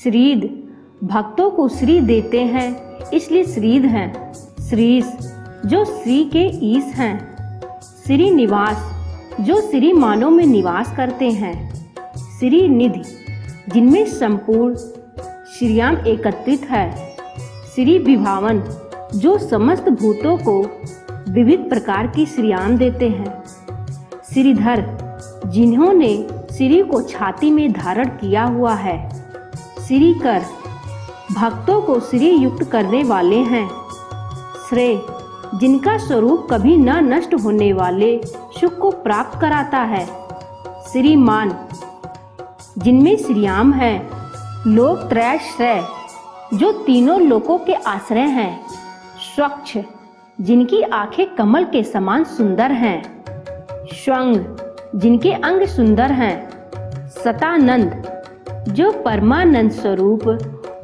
श्रीद, भक्तों को श्री देते हैं इसलिए श्रीद हैं। श्रीश, जो श्री के ईश हैं। श्रीनिवास, जो श्रीमानों में निवास करते हैं। श्रीनिधि, जिनमें संपूर्ण श्रीयाम एकत्रित है। श्री विभावन, जो समस्त भूतों को विविध प्रकार की श्रीयाम देते हैं। श्रीधर, जिन्होंने श्री को छाती में धारण किया हुआ है। श्रीकर, भक्तों को श्री युक्त करने वाले हैं। श्रेय, जिनका स्वरूप कभी न नष्ट होने वाले सुख को प्राप्त कराता है। श्रीमान, जिनमें श्रीयाम है। लोकत्रय श्रेय, जो तीनों लोकों के आश्रय हैं। स्वच्छ, जिनकी आंखें कमल के समान सुंदर हैं। श्वंग, जिनके अंग सुंदर हैं। सतानंद, जो परमानंद स्वरूप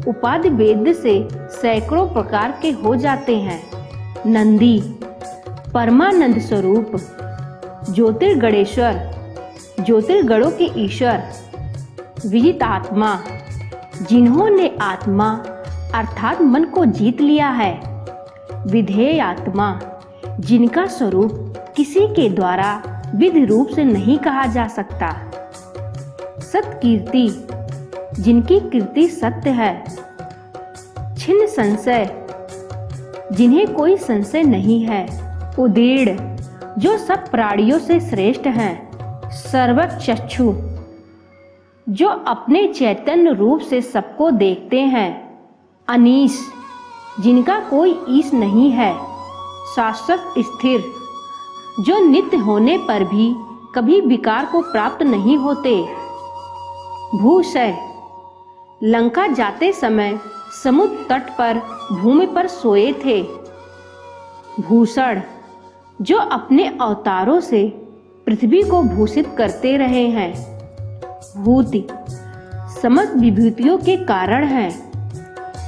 उपाधि वेद से सैकड़ों प्रकार के हो जाते हैं। नंदी, परमानंद स्वरूप। ज्योतिर्गणेश्वर, ज्योतिर्गणों के ईश्वर। विजितात्मा, जिन्होंने आत्मा अर्थात मन को जीत लिया है। विधेय आत्मा, जिनका स्वरूप किसी के द्वारा विधि रूप से नहीं कहा जा सकता। सत्कीर्ति, जिनकी कीर्ति सत्य है। छिन्न संशय, जिन्हें कोई संशय नहीं है। उदीर्ण, जो सब प्राणियों से श्रेष्ठ हैं। सर्वचक्षु, जो अपने चैतन्य रूप से सबको देखते हैं। अनीश, जिनका कोई ईश नहीं है। शाश्वत स्थिर, जो नित्य होने पर भी कभी विकार को प्राप्त नहीं होते। भूषय, लंका जाते समय समुद्र तट पर भूमि पर सोए थे। भूषण जो अपने अवतारों से पृथ्वी को भूषित करते रहे हैं। भूति समस्त विभूतियों के कारण हैं।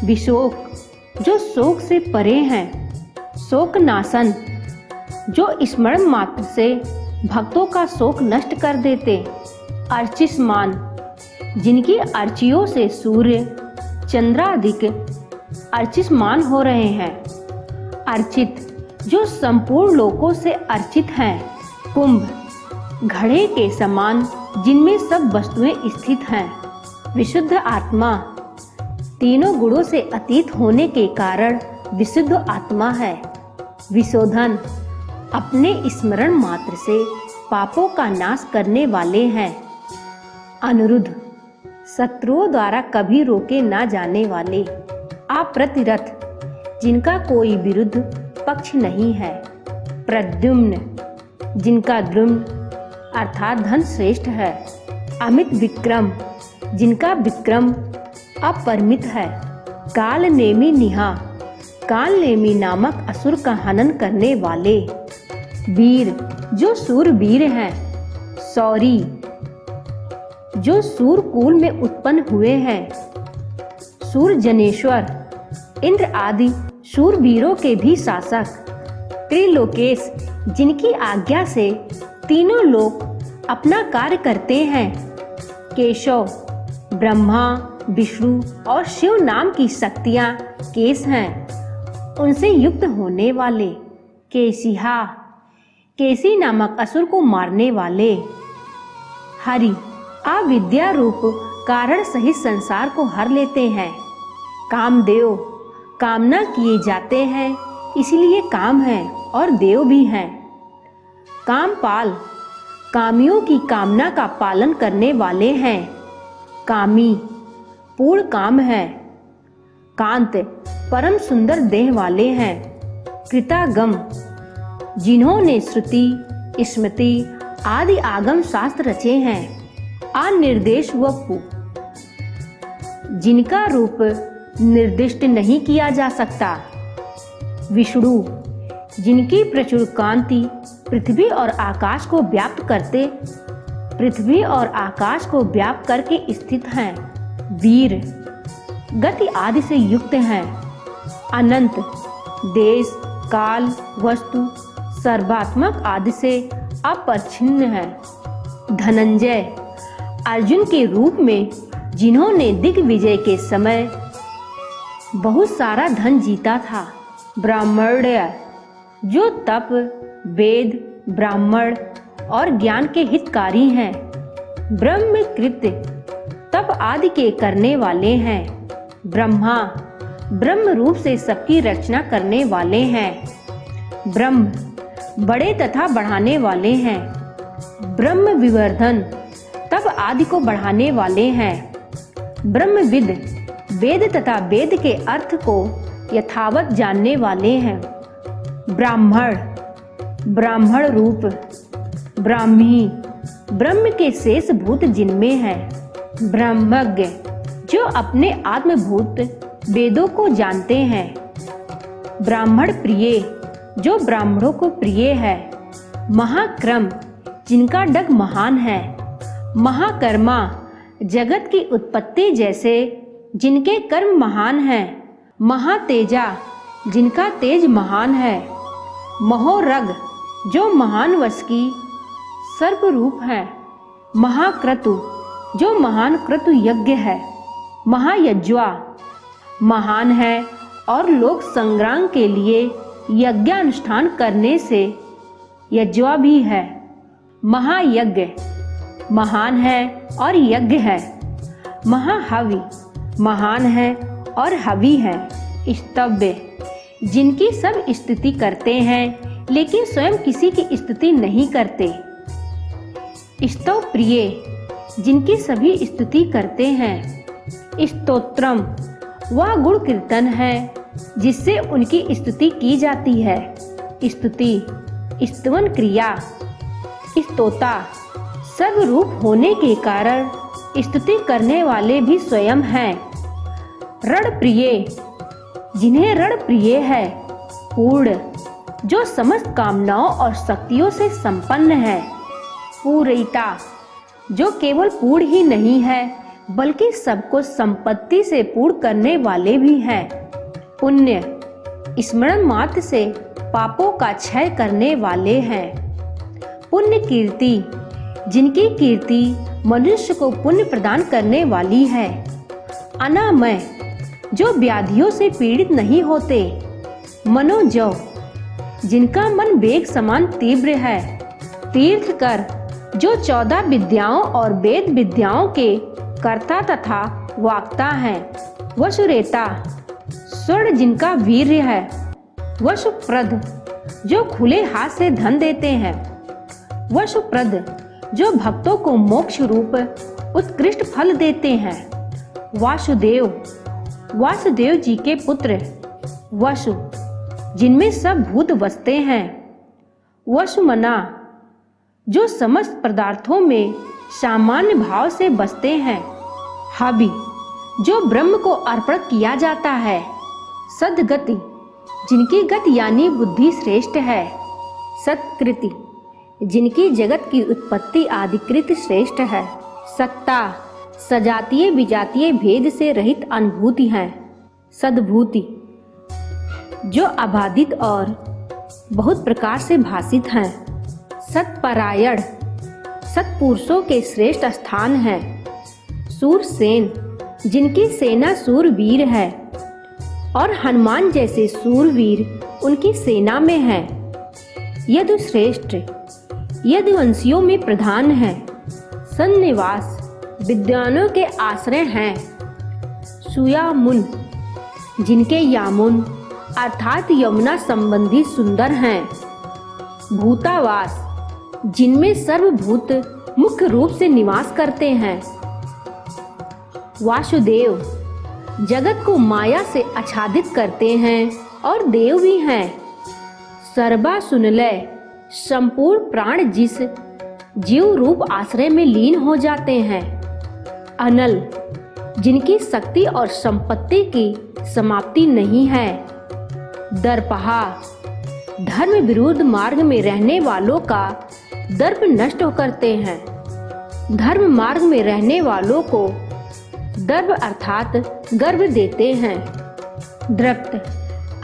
विशोक जो शोक से परे हैं। शोक नाशन जो स्मरण मात्र से भक्तों का शोक नष्ट कर देते। अर्चिष्मान जिनकी अर्चियों से सूर्य चंद्रादिक अर्चिष्मान हो रहे हैं। अर्चित जो संपूर्ण लोकों से अर्चित हैं। कुंभ घड़े के समान जिनमें सब वस्तुएं स्थित हैं। विशुद्ध आत्मा तीनों गुणों से अतीत होने के कारण विशुद्ध आत्मा है। विशोधन अपने स्मरण मात्र से पापों का नाश करने वाले हैं। अनिरुद्ध शत्रुओं द्वारा कभी रोके ना जाने वाले। अप्रतिरथ जिनका कोई विरुद्ध पक्ष नहीं है। प्रद्युम्न जिनका द्रुम्न अर्थात धन श्रेष्ठ है। अमित विक्रम जिनका विक्रम अपरिमित है। काल नेमी निहा काल नेमी नामक असुर का हनन करने वाले। वीर जो सूरवीर हैं। सौरी जो सूरकुल में उत्पन्न हुए हैं। सूरजनेश्वर इंद्र आदि शूरवीरों के भी शासक। त्रिलोकेश जिनकी आज्ञा से तीनों लोग अपना कार्य करते हैं। केशव ब्रह्मा विष्णु और शिव नाम की शक्तियां केश हैं, उनसे युक्त होने वाले। केशिहा केसी नामक असुर को मारने वाले। हरि अविद्या रूप कारण सहित संसार को हर लेते हैं। कामदेव कामना किए जाते हैं इसलिए काम है और देव भी हैं। कामपाल कामियों की कामना का पालन करने वाले हैं। कामी पूर्ण काम है। कांत परम सुंदर देह वाले हैं। कृतागम जिन्होंने श्रुति स्मृति आदि आगम शास्त्र रचे हैं। अनिर्देश वपु जिनका रूप निर्दिष्ट नहीं किया जा सकता। विष्णु जिनकी प्रचुर कांति पृथ्वी और आकाश को व्याप्त करते पृथ्वी और आकाश को व्याप्त करके स्थित हैं। वीर गति आदि से युक्त हैं। अनंत देश काल वस्तु सर्वात्मक आदि से अपरिच्छिन्न है। धनंजय अर्जुन के रूप में जिन्होंने दिग्विजय के समय बहुत सारा धन जीता था। ब्राह्मण्य जो तप वेद ब्राह्मण और ज्ञान के हितकारी हैं। ब्रह्मकृत्य तप आदि के करने वाले हैं। ब्रह्मा ब्रह्म रूप से सबकी रचना करने वाले हैं। ब्रह्म बड़े तथा बढ़ाने वाले हैं। ब्रह्म विवर्धन तप आदि को बढ़ाने वाले हैं। ब्रह्मविद वेद तथा वेद के अर्थ को यथावत जानने वाले हैं। ब्राह्मण ब्राह्मण रूप। ब्राह्मी ब्रह्म के शेष भूत जिनमें है। ब्रह्मज्ञ जो अपने आत्मभूत वेदों को जानते हैं। ब्राह्मण प्रिय जो ब्राह्मणों को प्रिय है। महाक्रम जिनका डग महान है। महाकर्मा जगत की उत्पत्ति जैसे जिनके कर्म महान हैं। महातेजा जिनका तेज महान है। महोरग जो महान वश की सर्प रूप है। महाक्रतु जो महान क्रतु यज्ञ है। महायज्वा महान है और लोक संग्राम के लिए यज्ञानुष्ठान करने से यज्वा भी है। महायज्ञ महान है और यज्ञ है। महाहवि महान है और हवि है। स्तव्य जिनकी सब स्तुति करते हैं लेकिन स्वयं किसी की स्तुति नहीं करते। स्तव प्रिय जिनकी सभी स्तुति करते हैं। स्तोत्रम वह गुण कीर्तन है जिससे उनकी स्तुति की जाती है। स्तुति स्तवन क्रिया। स्तोता सर्वरूप होने के कारण स्तुति करने वाले भी स्वयं हैं। रण प्रिय, जिन्हें रण प्रिय है। पूर्ण, जो समस्त कामनाओं और शक्तियों से संपन्न है। पूर्णिता, जो केवल पूर्ण ही नहीं है बल्कि सबको संपत्ति से पूर्ण करने वाले भी हैं। पुण्य, स्मरण मात्र से पापों का क्षय करने वाले हैं। पुण्य कीर्ति, जिनकी कीर्ति मनुष्य को पुण्य प्रदान करने वाली है। अनामय, जो व्याधियों से पीड़ित नहीं होते। मनोजव, जिनका मन वेग समान तीव्र है। तीर्थकर, जो 14 विद्याओं और वेद विद्याओं के कर्ता तथा वाक्ता हैं। वसुरेता, स्वर्ण जिनका वीर्य है। वसुप्रद, जो खुले हाथ से धन देते हैं। वसुप्रद, जो भक्तों को मोक्ष रूप उत्कृष्ट फल देते हैं। वासुदेव, वासुदेव जी के पुत्र। वसु, जिनमें सब भूत बसते हैं। वसुमना, जो समस्त पदार्थों में सामान्य भाव से बसते हैं। हवि, जो ब्रह्म को अर्पण किया जाता है। सद्गति, जिनकी गति यानी बुद्धि श्रेष्ठ है। सत्कृति, जिनकी जगत की उत्पत्ति आदिकृत श्रेष्ठ है। सत्ता, सजातीय विजातीय भेद से रहित अनुभूति है। सद्भूति, जो अबाधित और बहुत प्रकार से भाषित हैं। सत्परायण, सत्पुरुषों के श्रेष्ठ स्थान है। सूरसेन, जिनकी सेना सूरवीर है और हनुमान जैसे सूरवीर उनकी सेना में है। यदुश्रेष्ठ, यदुवंशियों में प्रधान है। सन्निवास, विद्वानों के आश्रय हैं। सुयामुन, जिनके यामुन अर्थात यमुना संबंधी सुंदर हैं। भूतावास, जिनमें सर्वभूत मुख्य रूप से निवास करते हैं। वासुदेव, जगत को माया से आच्छादित करते हैं और देव भी हैं। सर्वा सुनलय, संपूर्ण प्राण जिस जीव रूप आश्रय में लीन हो जाते हैं। अनल, जिनकी शक्ति और संपत्ति की समाप्ति नहीं है। दर्पहा, धर्म विरुद्ध मार्ग में रहने वालों का दर्प नष्ट करते हैं। धर्म मार्ग में रहने वालों को दर्प अर्थात गर्व देते हैं। दृप्त,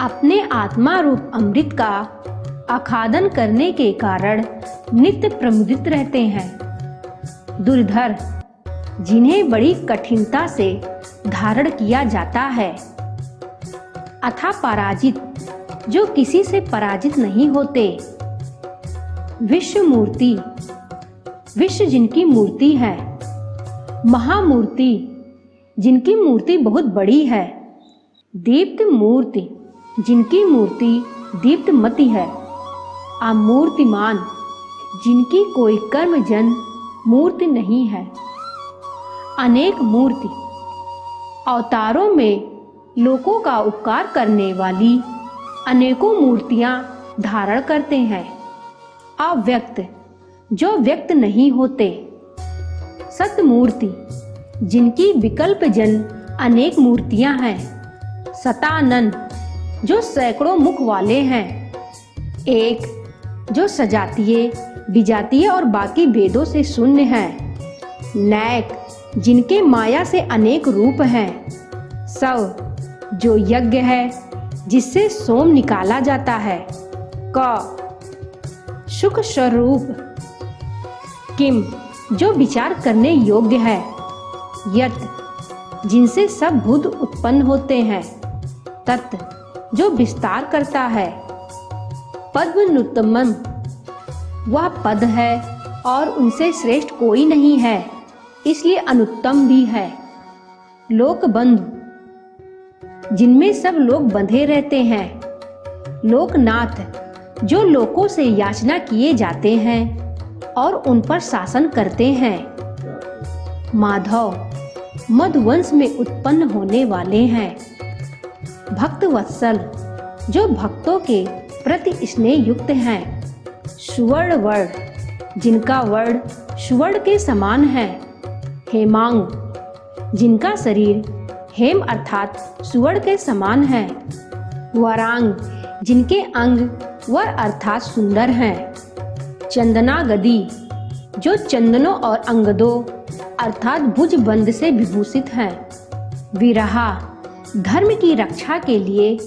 अपने आत्मा रूप अमृत का आखादन करने के कारण नित्य प्रमुदित रहते हैं। दुर्धर, जिन्हें बड़ी कठिनता से धारण किया जाता है। अथा पराजित, जो किसी से पराजित नहीं होते। विश्व मूर्ति, विश्व जिनकी मूर्ति है। महामूर्ति, जिनकी मूर्ति बहुत बड़ी है। दीप्त मूर्ति, जिनकी मूर्ति दीप्तमती है। अमूर्तिमान, जिनकी कोई कर्मजन मूर्ति नहीं है। अनेक मूर्ति, अवतारों में लोगों का उपकार करने वाली अनेकों मूर्तियां धारण करते हैं। अव्यक्त, जो व्यक्त नहीं होते। सतमूर्ति, जिनकी विकल्प जन अनेक मूर्तियां हैं। सतानन, जो सैकड़ों मुख वाले हैं। एक, जो सजातीय विजातीय और बाकी भेदों से शून्य है। नैक, जिनके माया से अनेक रूप हैं। सव, जो यज्ञ है जिससे सोम निकाला जाता है। क, सुख स्वरूप। किम, जो विचार करने योग्य है। यत, जिनसे सब भूत उत्पन्न होते हैं। तत्, जो विस्तार करता है। पद्मनुत्तमम, वह पद है और उनसे श्रेष्ठ कोई नहीं है, इसलिए अनुत्तम भी है। लोकबंधु, जिनमें सब लोग बंधे रहते हैं। लोकनाथ, जो लोगों से याचना किए जाते हैं और उन पर शासन करते हैं। माधव, मधुवंश में उत्पन्न होने वाले हैं। भक्त वत्सल, जो भक्तों के प्रति स्नेह युक्त हैं। सुवर्ण वर्ण, जिनका वर्ण सुवर्ण के समान है। हेमांग, जिनका शरीर हेम अर्थात सुवर्ण के समान है। वरांग, जिनके अंग वर अर्थात सुंदर हैं। चंदनागदी, जो चंदनों और अंगदों अर्थात भुजबंद से विभूषित हैं। विरहा, धर्म की रक्षा के लिए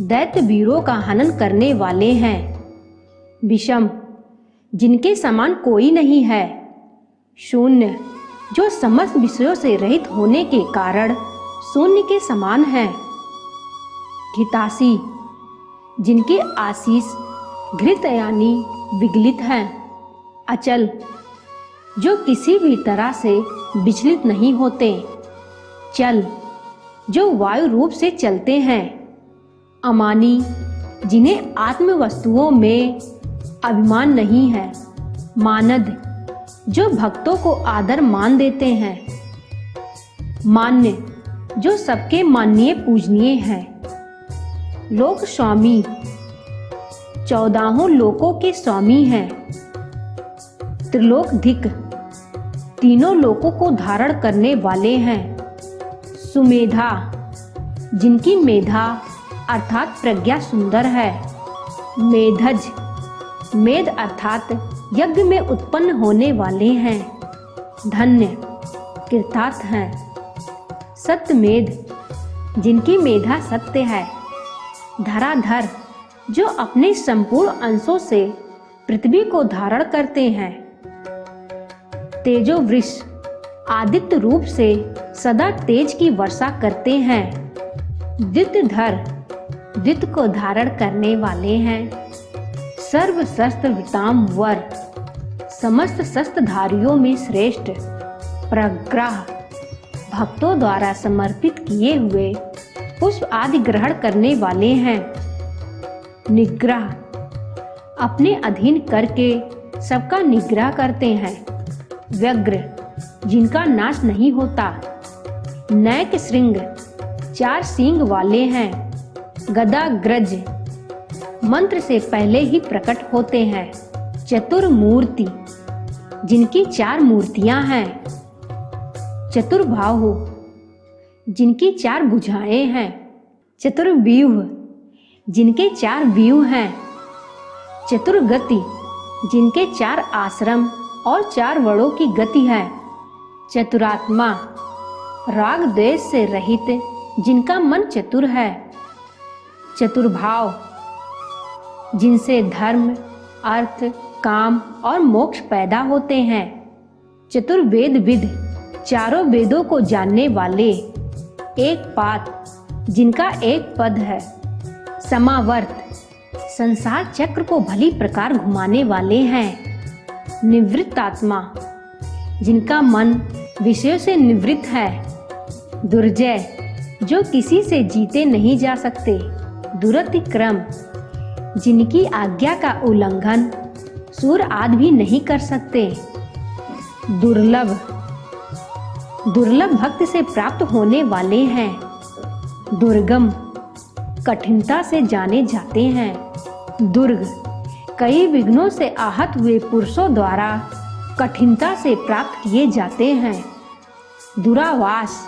दैत्य वीरों का हनन करने वाले हैं। विषम, जिनके समान कोई नहीं है। शून्य, जो समस्त विषयों से रहित होने के कारण शून्य के समान है। घृतासी, जिनके आशीष घृत यानी विगलित हैं। अचल, जो किसी भी तरह से विचलित नहीं होते। चल, जो वायु रूप से चलते हैं। अमानी, जिन्हें आत्म वस्तुओं में अभिमान नहीं है। मानद, जो भक्तों को आदर मान देते हैं। मान्य, जो सबके माननीय पूजनीय हैं। लोक स्वामी, 14 लोकों के स्वामी हैं। त्रिलोकधिक, तीनों लोकों को धारण करने वाले हैं। सुमेधा, जिनकी मेधा अर्थात प्रज्ञा सुंदर है। मेधज, मेध अर्थात यज्ञ में उत्पन्न होने वाले हैं। धन्य, कृतार्थ हैं। सत्यमेध, जिनकी मेधा सत्य है। धराधर, जो अपने संपूर्ण अंशों से पृथ्वी को धारण करते हैं। तेजोवृष, आदित्य रूप से सदा तेज की वर्षा करते हैं। दित्यधर, दित्य को धारण करने वाले हैं। सर्व शस्त्र विताम वर, समस्त शस्त्रधारियों में श्रेष्ठ। प्रग्रह, भक्तों द्वारा समर्पित किए हुए पुष्प आदि ग्रहण करने वाले हैं। निग्रह, अपने अधीन करके सबका निग्रह करते हैं। व्यग्र, जिनका नाश नहीं होता। नैक श्रृंग, 4 सींग वाले हैं। गदाग्रज, मंत्र से पहले ही प्रकट होते हैं। चतुर्मूर्ति, जिनकी 4 मूर्तियां हैं। चतुर्बाहु, जिनकी 4 भुजाएं हैं। चतुर्व्यूह, जिनके 4 व्यूह हैं। चतुर्गति, जिनके 4 आश्रम और 4 वर्णों की गति है। चतुरात्मा, राग द्वेष से रहित, जिनका मन चतुर है। चतुर्भाव, जिनसे धर्म, अर्थ, काम और मोक्ष पैदा होते हैं। चतुर्वेदविद, चारों वेदों को जानने वाले। एक पात, जिनका एक पद है। समावर्त, संसार चक्र को भली प्रकार घुमाने वाले हैं। निवृत्त आत्मा, जिनका मन विषयों से निवृत्त है। दुर्जय, जो किसी से जीते नहीं जा सकते। दुरतिक्रम, जिनकी आज्ञा का उल्लंघन सूर आदि भी नहीं कर सकते। दुर्लभ, दुर्लभ भक्त से प्राप्त होने वाले हैं। दुर्गम, कठिनता से जाने जाते हैं। दुर्ग, कई विघ्नों से आहत हुए पुरुषों द्वारा कठिनता से प्राप्त किए जाते हैं। दुरावास,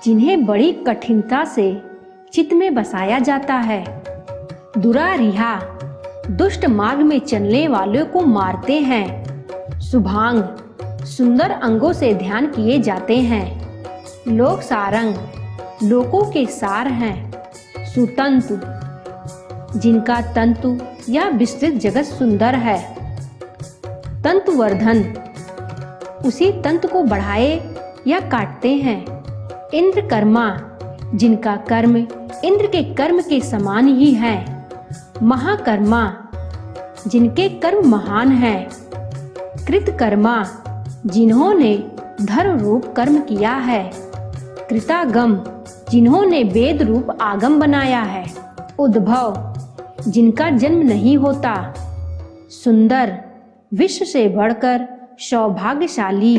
जिन्हें बड़ी कठिनता से चित्त में बसाया जाता है। दुरारिहा, दुष्ट मार्ग में चलने वालों को मारते हैं। शुभांग, सुंदर अंगों से ध्यान किए जाते हैं। लोक सारंग, लोकों के सार हैं। सुतंतु, जिनका तंतु या विस्तृत जगत सुंदर है। तंतुवर्धन, उसी तंतु को बढ़ाए या काटते हैं। इंद्रकर्मा, जिनका कर्म इंद्र के कर्म के समान ही है। महाकर्मा, जिनके कर्म महान हैं। कृतकर्मा, जिन्होंने धर्म रूप कर्म किया है। कृतागम, जिन्होंने वेद रूप आगम बनाया है। उद्भव, जिनका जन्म नहीं होता। सुंदर, विश्व से बढ़कर सौभाग्यशाली।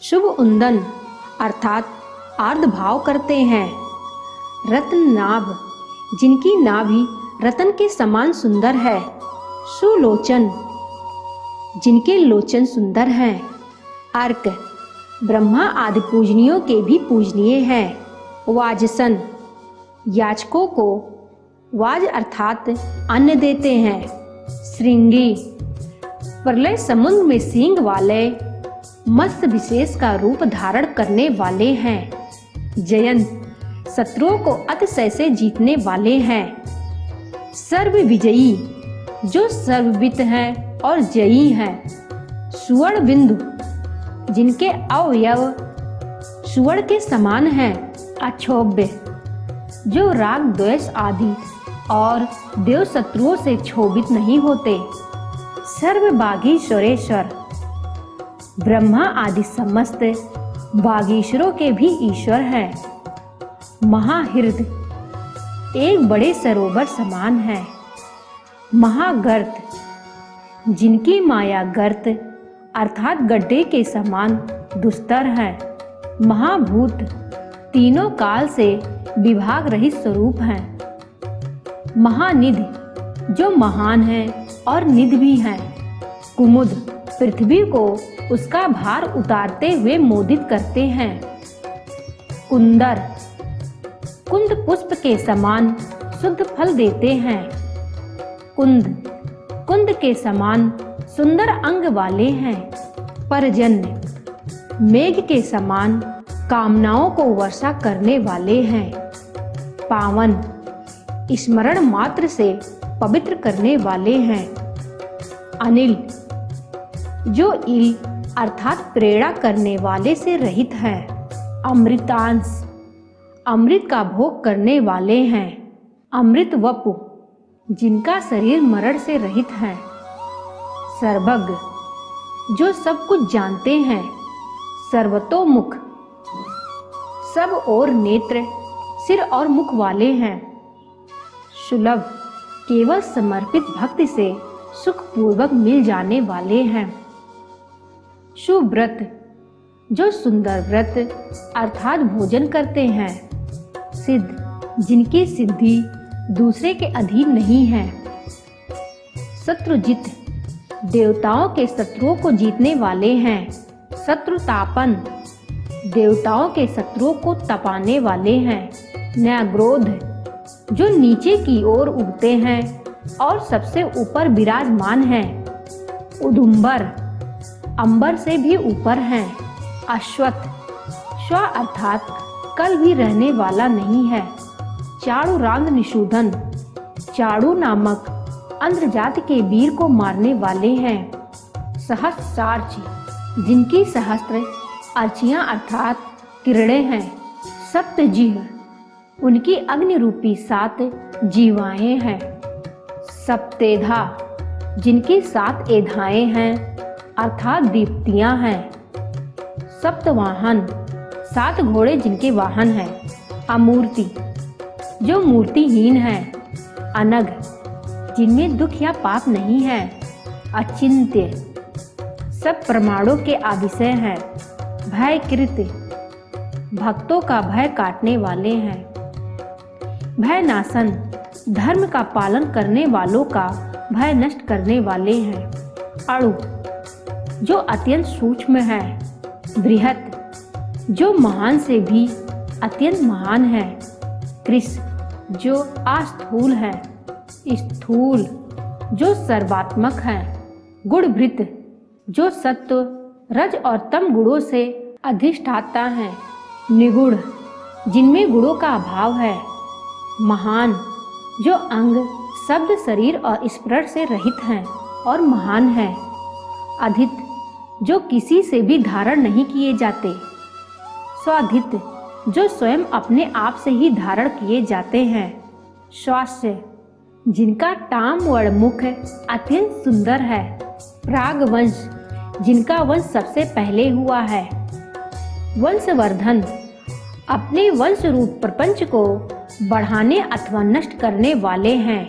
शुभ उंदन अर्थात आर्द्र भाव करते हैं। रत्ननाभ, जिनकी नाभि रतन के समान सुंदर है। सुलोचन, जिनके लोचन सुंदर हैं। अर्क, ब्रह्मा आदि पूजनीयों के भी पूजनीय हैं। वाजसन, याचकों को वाज अर्थात अन्न देते हैं। श्रृंगी, प्रलय समुद्र में सींग वाले मत्स्य विशेष का रूप धारण करने वाले हैं। जयंत, शत्रुओं को अतिशय से जीतने वाले हैं। सर्व विजयी, जो सर्ववित हैं और जयी हैं। सुवर्ण बिंदु, जिनके अवयव सुवर्ण के समान हैं। अक्षोभ्य, जो राग द्वेष आदि और देव शत्रुओं से क्षोभित नहीं होते। सर्वभागीश्वरेश्वर, ब्रह्मा आदि समस्त बागीश्वरों के भी ईश्वर हैं। महाहृद, एक बड़े सरोवर समान है। महागर्त, जिनकी माया गर्त अर्थात गड्ढे के समान दुस्तर है। महाभूत, तीनों काल से विभाग रहित स्वरूप हैं। महानिधि, जो महान है और निधि भी है। कुमुद, पृथ्वी को उसका भार उतारते हुए मोदित करते हैं। कुंदर, कुंद पुष्प के समान शुद्ध फल देते हैं। कुंद, कुंद के समान सुंदर अंग वाले हैं। परजन्य, मेघ के समान कामनाओं को वर्षा करने वाले हैं। पावन, स्मरण मात्र से पवित्र करने वाले हैं। अनिल, जो इल अर्थात प्रेरणा करने वाले से रहित है। अमृतांश, अमृत का भोग करने वाले हैं। अमृत वपु, जिनका शरीर मरण से रहित है। सर्वज्ञ, जो सब कुछ जानते हैं। सर्वतोमुख, सब और नेत्र, सिर और मुख वाले हैं। सुलभ, केवल समर्पित भक्ति से सुख पूर्वक मिल जाने वाले हैं। सुव्रत, जो सुंदर व्रत अर्थात भोजन करते हैं। सिद्ध, जिनकी सिद्धि दूसरे के अधीन नहीं है। शत्रुजित, देवताओं के शत्रुओं को जीतने वाले हैं। शत्रुतापन, देवताओं के शत्रुओं को तपाने वाले हैं। न्याग्रोध, जो नीचे की ओर उगते हैं और सबसे ऊपर विराजमान हैं। उदुम्बर, अंबर से भी ऊपर हैं। अश्वत्थ, स्व अर्थात कल भी रहने वाला नहीं है। चाणूरांग निषूदन, चाणू नामक अंध्र जाति के वीर को मारने वाले हैं। सहस्रार्ची, जिनकी सहस्त्र अर्चियां अर्थात किरणें हैं। सप्तजिह्व, उनकी अग्नि रूपी 7 जीवाएं हैं। सप्तेधा, जिनकी 7 एधाएं हैं अर्थात दीप्तियां हैं। सप्तवाहन, 7 घोड़े जिनके वाहन हैं। अमूर्ति, जो मूर्तिहीन है। अनघ, जिनमें दुख या पाप नहीं है। अचिंत्य, सब प्रमाणों के आदिशय हैं। भयकृत, भक्तों का भय काटने वाले हैं। भयनाशन, धर्म का पालन करने वालों का भय नष्ट करने वाले हैं। अणु, जो अत्यंत सूक्ष्म है। बृहत, जो महान से भी अत्यंत महान है। कृश, जो अस्थूल है। स्थूल, जो सर्वात्मक है। गुणभृत, जो सत्व रज और तम गुणों से अधिष्ठाता है। निगुण, जिनमें गुणों का अभाव है। महान, जो अंग शब्द शरीर और स्पर्श से रहित हैं और महान है। अधित, जो किसी से भी धारण नहीं किए जाते। स्वाधित, जो स्वयं अपने आप से ही धारण किए जाते हैं। स्वास्य, जिनका टाम वर्ण मुख अत्यंत सुंदर है। प्रागवंश, जिनका वंश सबसे पहले हुआ है। वंशवर्धन, अपने वंश रूप प्रपंच को बढ़ाने अथवा नष्ट करने वाले हैं।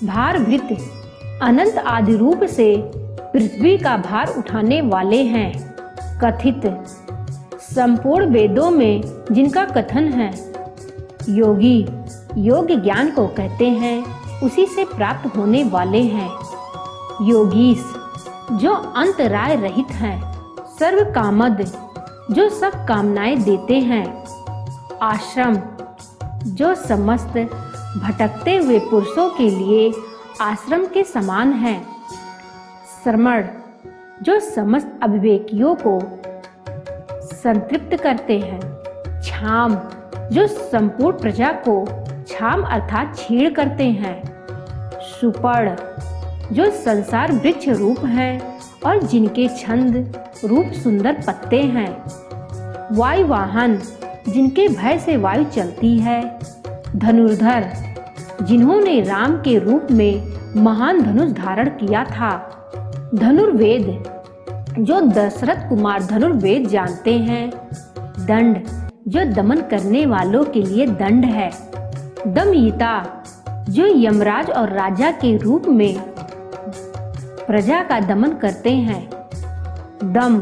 भारभृत, अनंत आदि रूप से पृथ्वी का भार उठाने वाले हैं। कथित, संपूर्ण वेदों में जिनका कथन है। योगी, योग ज्ञान को कहते हैं, उसी से प्राप्त होने वाले हैं। योगीश, जो अंतराय रहित हैं। सर्व कामद, जो सब कामनाएं देते हैं। आश्रम, जो समस्त भटकते हुए पुरुषों के लिए आश्रम के समान है। श्रमण, जो समस्त अविवेकियों को संतृप्त करते हैं। क्षाम, जो संपूर्ण प्रजा को क्षाम अर्थात छीण करते हैं। सुपर्ण, जो संसार वृक्ष रूप हैं और जिनके छंद रूप सुंदर पत्ते हैं। वायुवाहन, जिनके भय से वायु चलती है। धनुर्धर, जिन्होंने राम के रूप में महान धनुष धारण किया था। धनुर्वेद, जो दशरथ कुमार धनुर्वेद जानते हैं। दंड, जो दमन करने वालों के लिए दंड है। दमयिता, जो यमराज और राजा के रूप में प्रजा का दमन करते हैं। दम,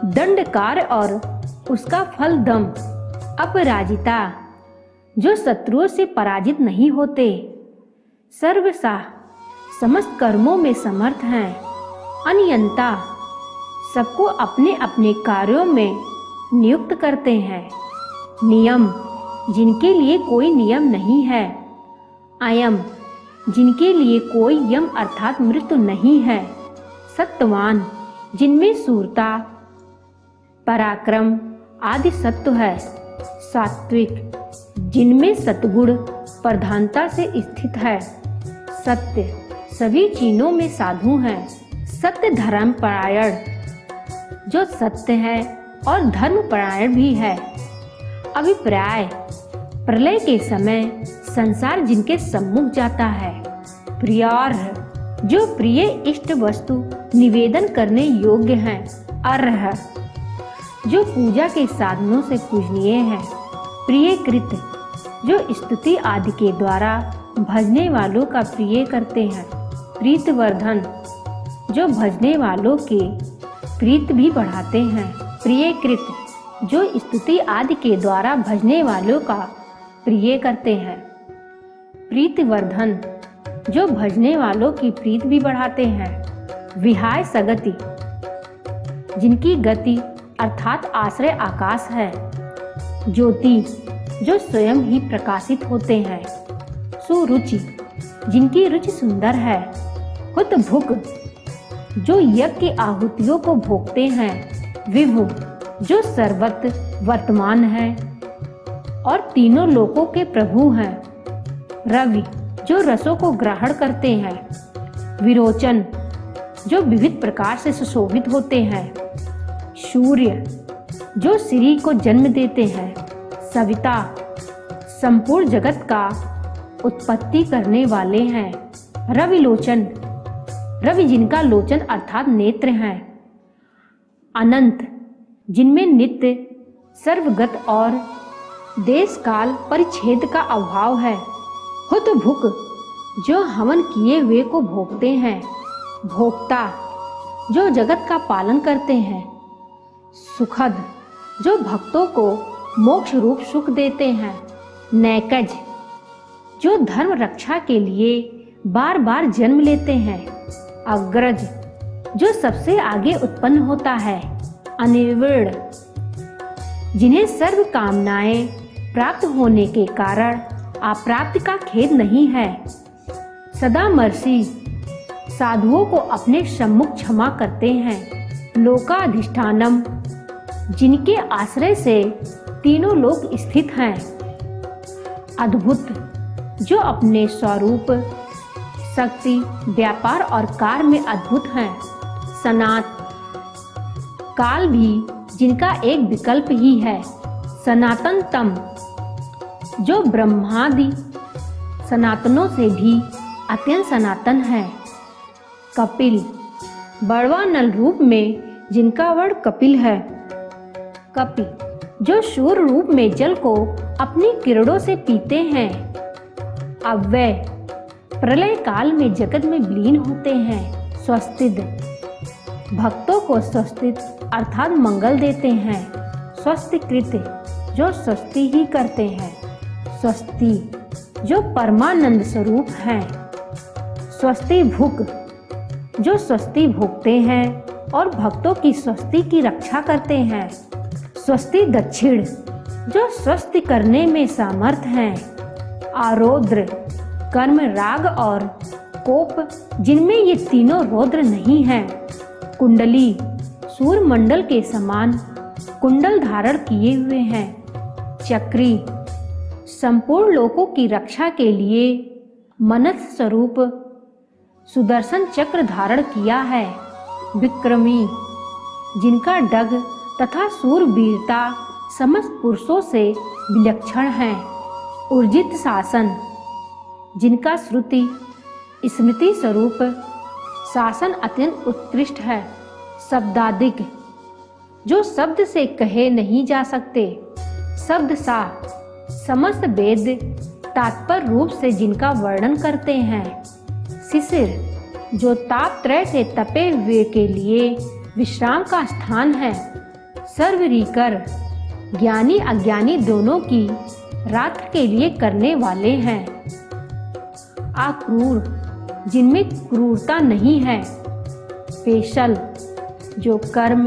दंडकार और उसका फल दम। अपराजिता, जो शत्रुओं से पराजित नहीं होते। सर्वसा, समस्त कर्मों में समर्थ हैं। अनियंता, सबको अपने अपने कार्यों में नियुक्त करते हैं। नियम, जिनके लिए कोई नियम नहीं है। अयम, जिनके लिए कोई यम अर्थात मृत्यु नहीं है। सत्ववान, जिनमें शूरता, पराक्रम आदि सत्व है। सात्विक, जिनमें सतगुण प्रधानता से स्थित है। सत्य, सभी चीजों में साधु हैं। सत्य धर्म परायण, जो सत्य है और धर्म परायण भी है। अभिप्राय, प्रलय के समय संसार जिनके सम्मुख जाता है। प्रियार्ह, जो प्रिय इष्ट वस्तु निवेदन करने योग्य हैं। अर्ह, जो पूजा के साधनों से पूजनीय है। प्रियकृत, जो स्तुति आदि के द्वारा भजने वालों का प्रिय करते हैं। प्रीतवर्धन, जो भजने वालों के प्रीत भी बढ़ाते हैं। प्रियकृत, जो स्तुति आदि के द्वारा भजने वालों का प्रिय करते हैं। प्रीतिवर्धन, जो भजने वालों की प्रीत भी बढ़ाते हैं। विहाय सगति, जिनकी गति अर्थात आश्रय आकाश है। ज्योति, जो स्वयं ही प्रकाशित होते हैं। सुरुचि, जिनकी रुचि सुंदर है। हुतभुक, जो यज्ञ की आहुतियों को भोगते हैं। विभु, जो सर्वत्र वर्तमान है और तीनों लोकों के प्रभु हैं। रवि, जो रसों को ग्रहण करते हैं। विरोचन, जो विविध प्रकार से सुशोभित होते हैं। सूर्य, जो श्री को जन्म देते हैं। सविता, संपूर्ण जगत का उत्पत्ति करने वाले हैं। रविलोचन, रवि जिनका लोचन अर्थात नेत्र हैं। अनंत, जिनमें नित्य सर्वगत और देश काल परिच्छेद का अभाव है। हुतभुक, जो हवन किए हुए को भोगते हैं। भोक्ता, जो जगत का पालन करते हैं। सुखद, जो भक्तों को मोक्ष रूप सुख देते हैं। नैकज, जो धर्म रक्षा के लिए बार बार जन्म लेते हैं। अग्रज, जो सबसे आगे उत्पन्न होता है। अनिर्वृण, जिन्हें सर्व कामनाएं प्राप्त होने के कारण अप्राप्त का खेद नहीं है। सदामर्शी, साधुओं को अपने सम्मुख क्षमा करते हैं। लोकाधिष्ठानम, जिनके आश्रय से तीनों लोक स्थित हैं। अद्भुत, जो अपने स्वरूप, शक्ति, व्यापार और कार्य में अद्भुत हैं। सनात, काल भी जिनका एक विकल्प ही है। सनातनतम, जो ब्रह्मादि सनातनों से भी अत्यंत सनातन है। कपिल, बड़वा नल रूप में जिनका वर्ण कपिल है। कपि, जो शूर रूप में जल को अपनी किरणों से पीते हैं। अव्यय, प्रलय काल में जगत में विलीन होते हैं। स्वस्तिद, भक्तों को स्वस्तित अर्थात मंगल देते हैं। स्वस्तिकृत, जो स्वस्ति ही करते हैं। स्वस्ति, जो परमानंद स्वरूप हैं। स्वस्ति भुक, जो स्वस्ति भोगते हैं और भक्तों की स्वस्ति की रक्षा करते हैं। स्वस्ति दक्षिण जो स्वस्थ करने में समर्थ हैं। आरौद्र कर्म, राग और कोप जिनमें ये तीनों रौद्र नहीं हैं। कुंडली सूर्य मंडल के समान कुंडल धारण किए हुए हैं। चक्री संपूर्ण लोकों की रक्षा के लिए मनस स्वरूप सुदर्शन चक्र धारण किया है। विक्रमी जिनका डग तथा सूरवीरता समस्त पुरुषों से विलक्षण है। ऊर्जित शासन जिनका श्रुति स्मृति स्वरूप शासन अत्यंत उत्कृष्ट है। शब्दादिक जो शब्द से कहे नहीं जा सकते। शब्द सा समस्त वेद तात्पर्य रूप से जिनका वर्णन करते हैं। शिशिर जो ताप त्रय से तपे हुए के लिए विश्राम का स्थान है। सर्वरीकर ज्ञानी अज्ञानी दोनों की रात्र के लिए करने वाले हैं। अक्रूर जिनमें क्रूरता नहीं है। पेशल जो कर्म,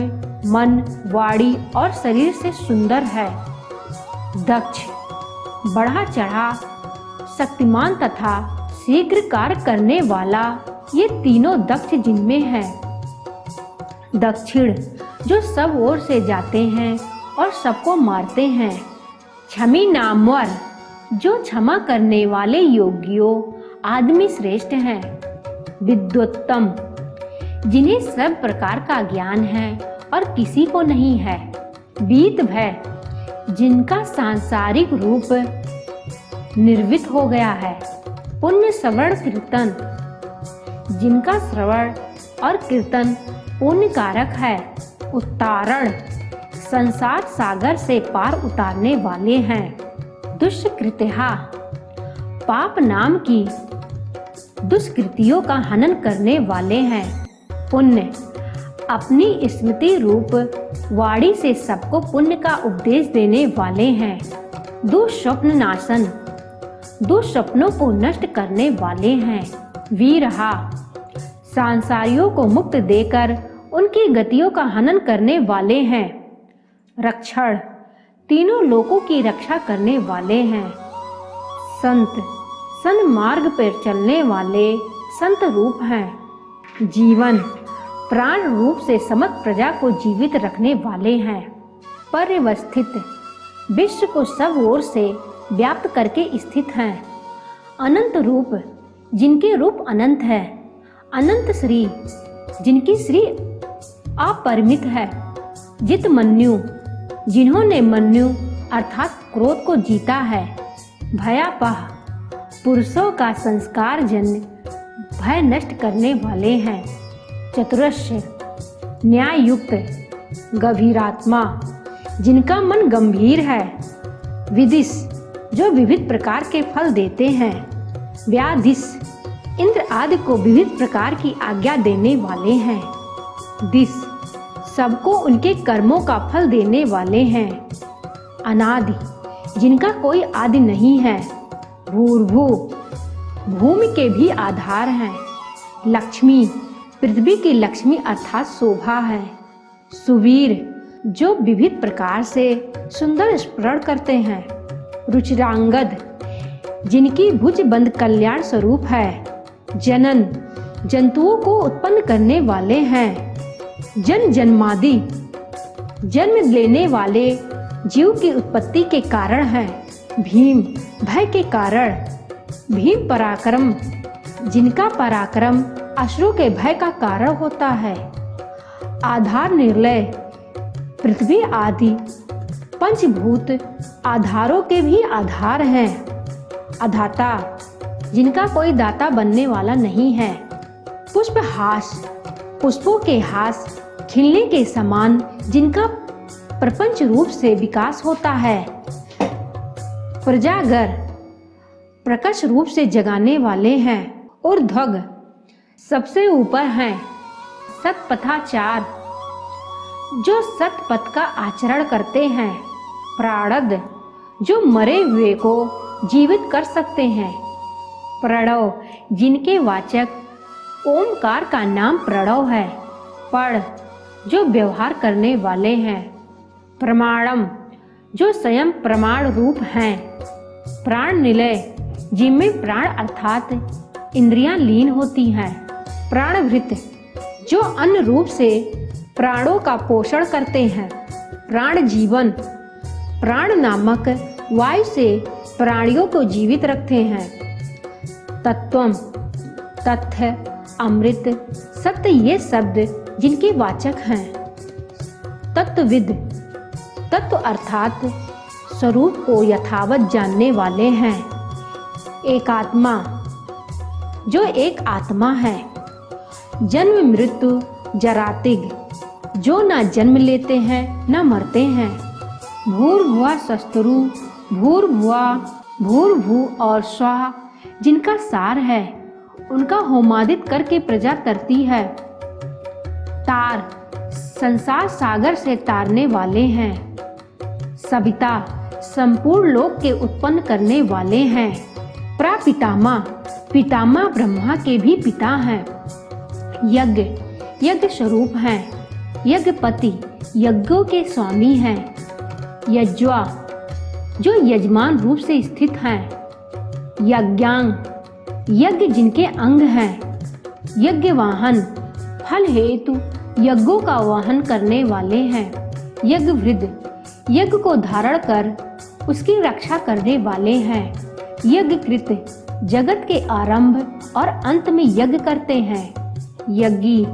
मन, वाणी और शरीर से सुंदर है। दक्ष बढ़ा चढ़ा शक्तिमान तथा शीघ्र कार्य करने वाला, ये तीनों दक्ष जिनमें है। दक्षिण जो सब ओर से जाते हैं और सबको मारते हैं। क्षमी नामवर जो क्षमा करने वाले योगियों आदमी श्रेष्ठ हैं। विद्वोत्तम जिन्हें सब प्रकार का ज्ञान है और किसी को नहीं है। वीत भय जिनका सांसारिक रूप निर्वित हो गया है। पुण्य श्रवण कीर्तन जिनका श्रवण और कीर्तन पुण्य कारक है। उत्तारण संसार सागर से पार उतारने वाले हैं। दुष्कृत्या पाप नाम की दुष्कृतियों का हनन करने वाले हैं। पुण्य अपनी स्मृति रूप वाणी से सबको पुण्य का उपदेश देने वाले हैं। दुष्स्वप्न नाशन दुष्स्वप्नों को नष्ट करने वाले हैं। वीरहा सांसारियों को मुक्त देकर उनकी गतियों का हनन करने वाले हैं। रक्षण तीनों लोकों की रक्षा करने वाले हैं। संत सन्मार्ग पर चलने वाले संत रूप हैं। जीवन प्राण रूप से समस्त प्रजा को जीवित रखने वाले हैं। पर्यवस्थित विश्व को सब ओर से व्याप्त करके स्थित हैं। अनंत रूप जिनके रूप अनंत है। अनंत श्री जिनकी श्री अपरिमित है। जितमन्यु जिन्होंने मन्यु अर्थात क्रोध को जीता है। भयापह पुरुषों का संस्कार जन्य भय नष्ट करने वाले हैं। चतुरस्य न्याय युक्त गंभीरात्मा जिनका मन गंभीर है। विदिश जो विविध प्रकार के फल देते हैं। व्याधिश इंद्र आदि को विविध प्रकार की आज्ञा देने वाले हैं। दिश सबको उनके कर्मों का फल देने वाले हैं। अनादि जिनका कोई आदि नहीं है। भूर्भु भूमि के भी आधार हैं। लक्ष्मी पृथ्वी की लक्ष्मी अर्थात शोभा है। सुवीर जो विविध प्रकार से सुंदर स्फुरण करते हैं। रुचिरांगद जिनकी भुज बंद कल्याण स्वरूप है। जनन जंतुओं को उत्पन्न करने वाले हैं। जन जन्मादि जन्म लेने वाले जीव की उत्पत्ति के कारण हैं। भीम भय के कारण। भीम पराक्रम जिनका पराक्रम असुरों के भय का कारण होता है। आधार निर्लय पृथ्वी आदि पंचभूत आधारों के भी आधार हैं। अधाता जिनका कोई दाता बनने वाला नहीं है। पुष्पहास पुष्पों के हास खिलने के समान जिनका प्रपंच रूप से विकास होता है। प्रजागर प्रकाश रूप से जगाने वाले हैं। ऊर्ध्वग सबसे ऊपर हैं। सतपथाचार जो सतपथ का आचरण करते हैं। प्राणद जो मरे हुए को जीवित कर सकते हैं। प्रणव जिनके वाचक ओमकार का नाम प्रणव है। पढ़ जो व्यवहार करने वाले हैं। प्रमाणम जो स्वयं प्रमाण रूप हैं, प्राण निलय जिनमें प्राण अर्थात इंद्रियां लीन होती हैं, प्राणभृत जो अन्न रूप से प्राणों का पोषण करते हैं, प्राण जीवन प्राण नामक वायु से प्राणियों को जीवित रखते हैं, तत्वम तथ्य अमृत सत्य ये शब्द जिनके वाचक हैं, तत्वविद तत्व अर्थात स्वरूप को यथावत जानने वाले हैं, एकात्मा जो एक आत्मा है, जन्म मृत्यु जरातिग जो ना जन्म लेते हैं न मरते हैं, भूर्भुवः स्वस्तरु भूर्भु और स्वाहा जिनका सार है, उनका होमादित करके प्रजा तरती है, तार संसार सागर से तारने वाले हैं, सविता संपूर्ण लोक के उत्पन्न करने वाले हैं, प्रापितामह पितामह ब्रह्मा के भी पिता हैं, यज्ञ यज्ञ स्वरूप हैं, यज्ञपति यज्ञों के स्वामी हैं, यज्वा जो यजमान रूप से स्थित हैं, यज्ञांग यज्ञ जिनके अंग हैं, यज्ञ वाहन फल हेतु यज्ञों का वाहन करने वाले हैं, यज्ञ वृद्ध यज्ञ को धारण कर उसकी रक्षा करने वाले हैं, यज्ञ कृत जगत के आरंभ और अंत में यज्ञ करते हैं, यज्ञी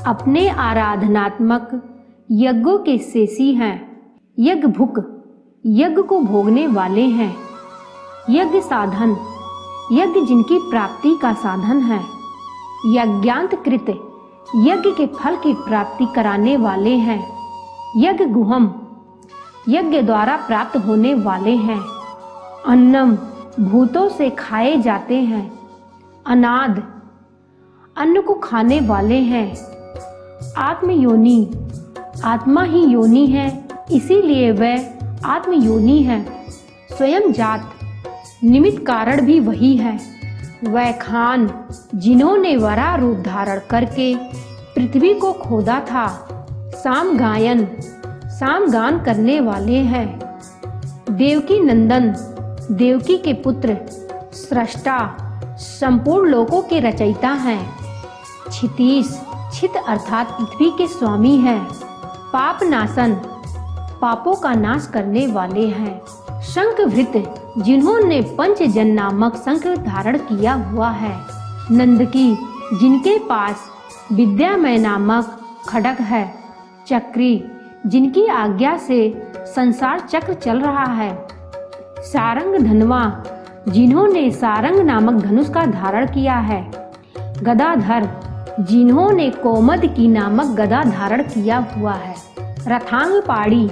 अपने आराधनात्मक यज्ञों के शेषी हैं, यज्ञ भुक यज्ञ को भोगने वाले हैं, यज्ञ साधन यज्ञ जिनकी प्राप्ति का साधन है, यज्ञांत कृत यज्ञ के फल की प्राप्ति कराने वाले हैं, यज्ञ गुहम यज्ञ द्वारा प्राप्त होने वाले हैं, अन्नम भूतों से खाए जाते हैं, अनाद अन्न को खाने वाले हैं, आत्मयोनि आत्मा ही योनि है इसीलिए वह आत्मयोनि है, स्वयं जात निमित्त कारण भी वही है, वह खान जिन्होंने वरा रूप धारण करके पृथ्वी को खोदा था, सामगान करने वाले हैं, देवकी नंदन देवकी के पुत्र सृष्टा संपूर्ण लोकों के रचयिता हैं, क्षितीश छित अर्थात पृथ्वी के स्वामी हैं, पाप नाशन पापों का नाश करने वाले हैं, शंखभृत जिन्होंने पंचजन नामक शंख धारण किया हुआ है, नंदकी जिनके पास विद्यामय नामक खड्ग है, चक्री जिनकी आज्ञा से संसार चक्र चल रहा है, सारंग धनवा जिन्होंने सारंग नामक धनुष का धारण किया है, गदाधर जिन्होंने कोमद की नामक गदा धारण किया हुआ है, रथांग पाड़ी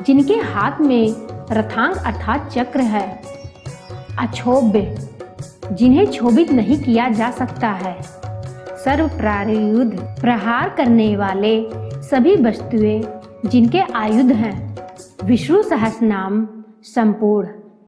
जिनके हाथ में रथांग अर्थात चक्र है, अक्षोभ्य जिन्हें क्षोभित नहीं किया जा सकता है, सर्व प्रायुध प्रहार करने वाले सभी वस्तुएं जिनके आयुध हैं, विष्णु सहस्रनाम संपूर्ण।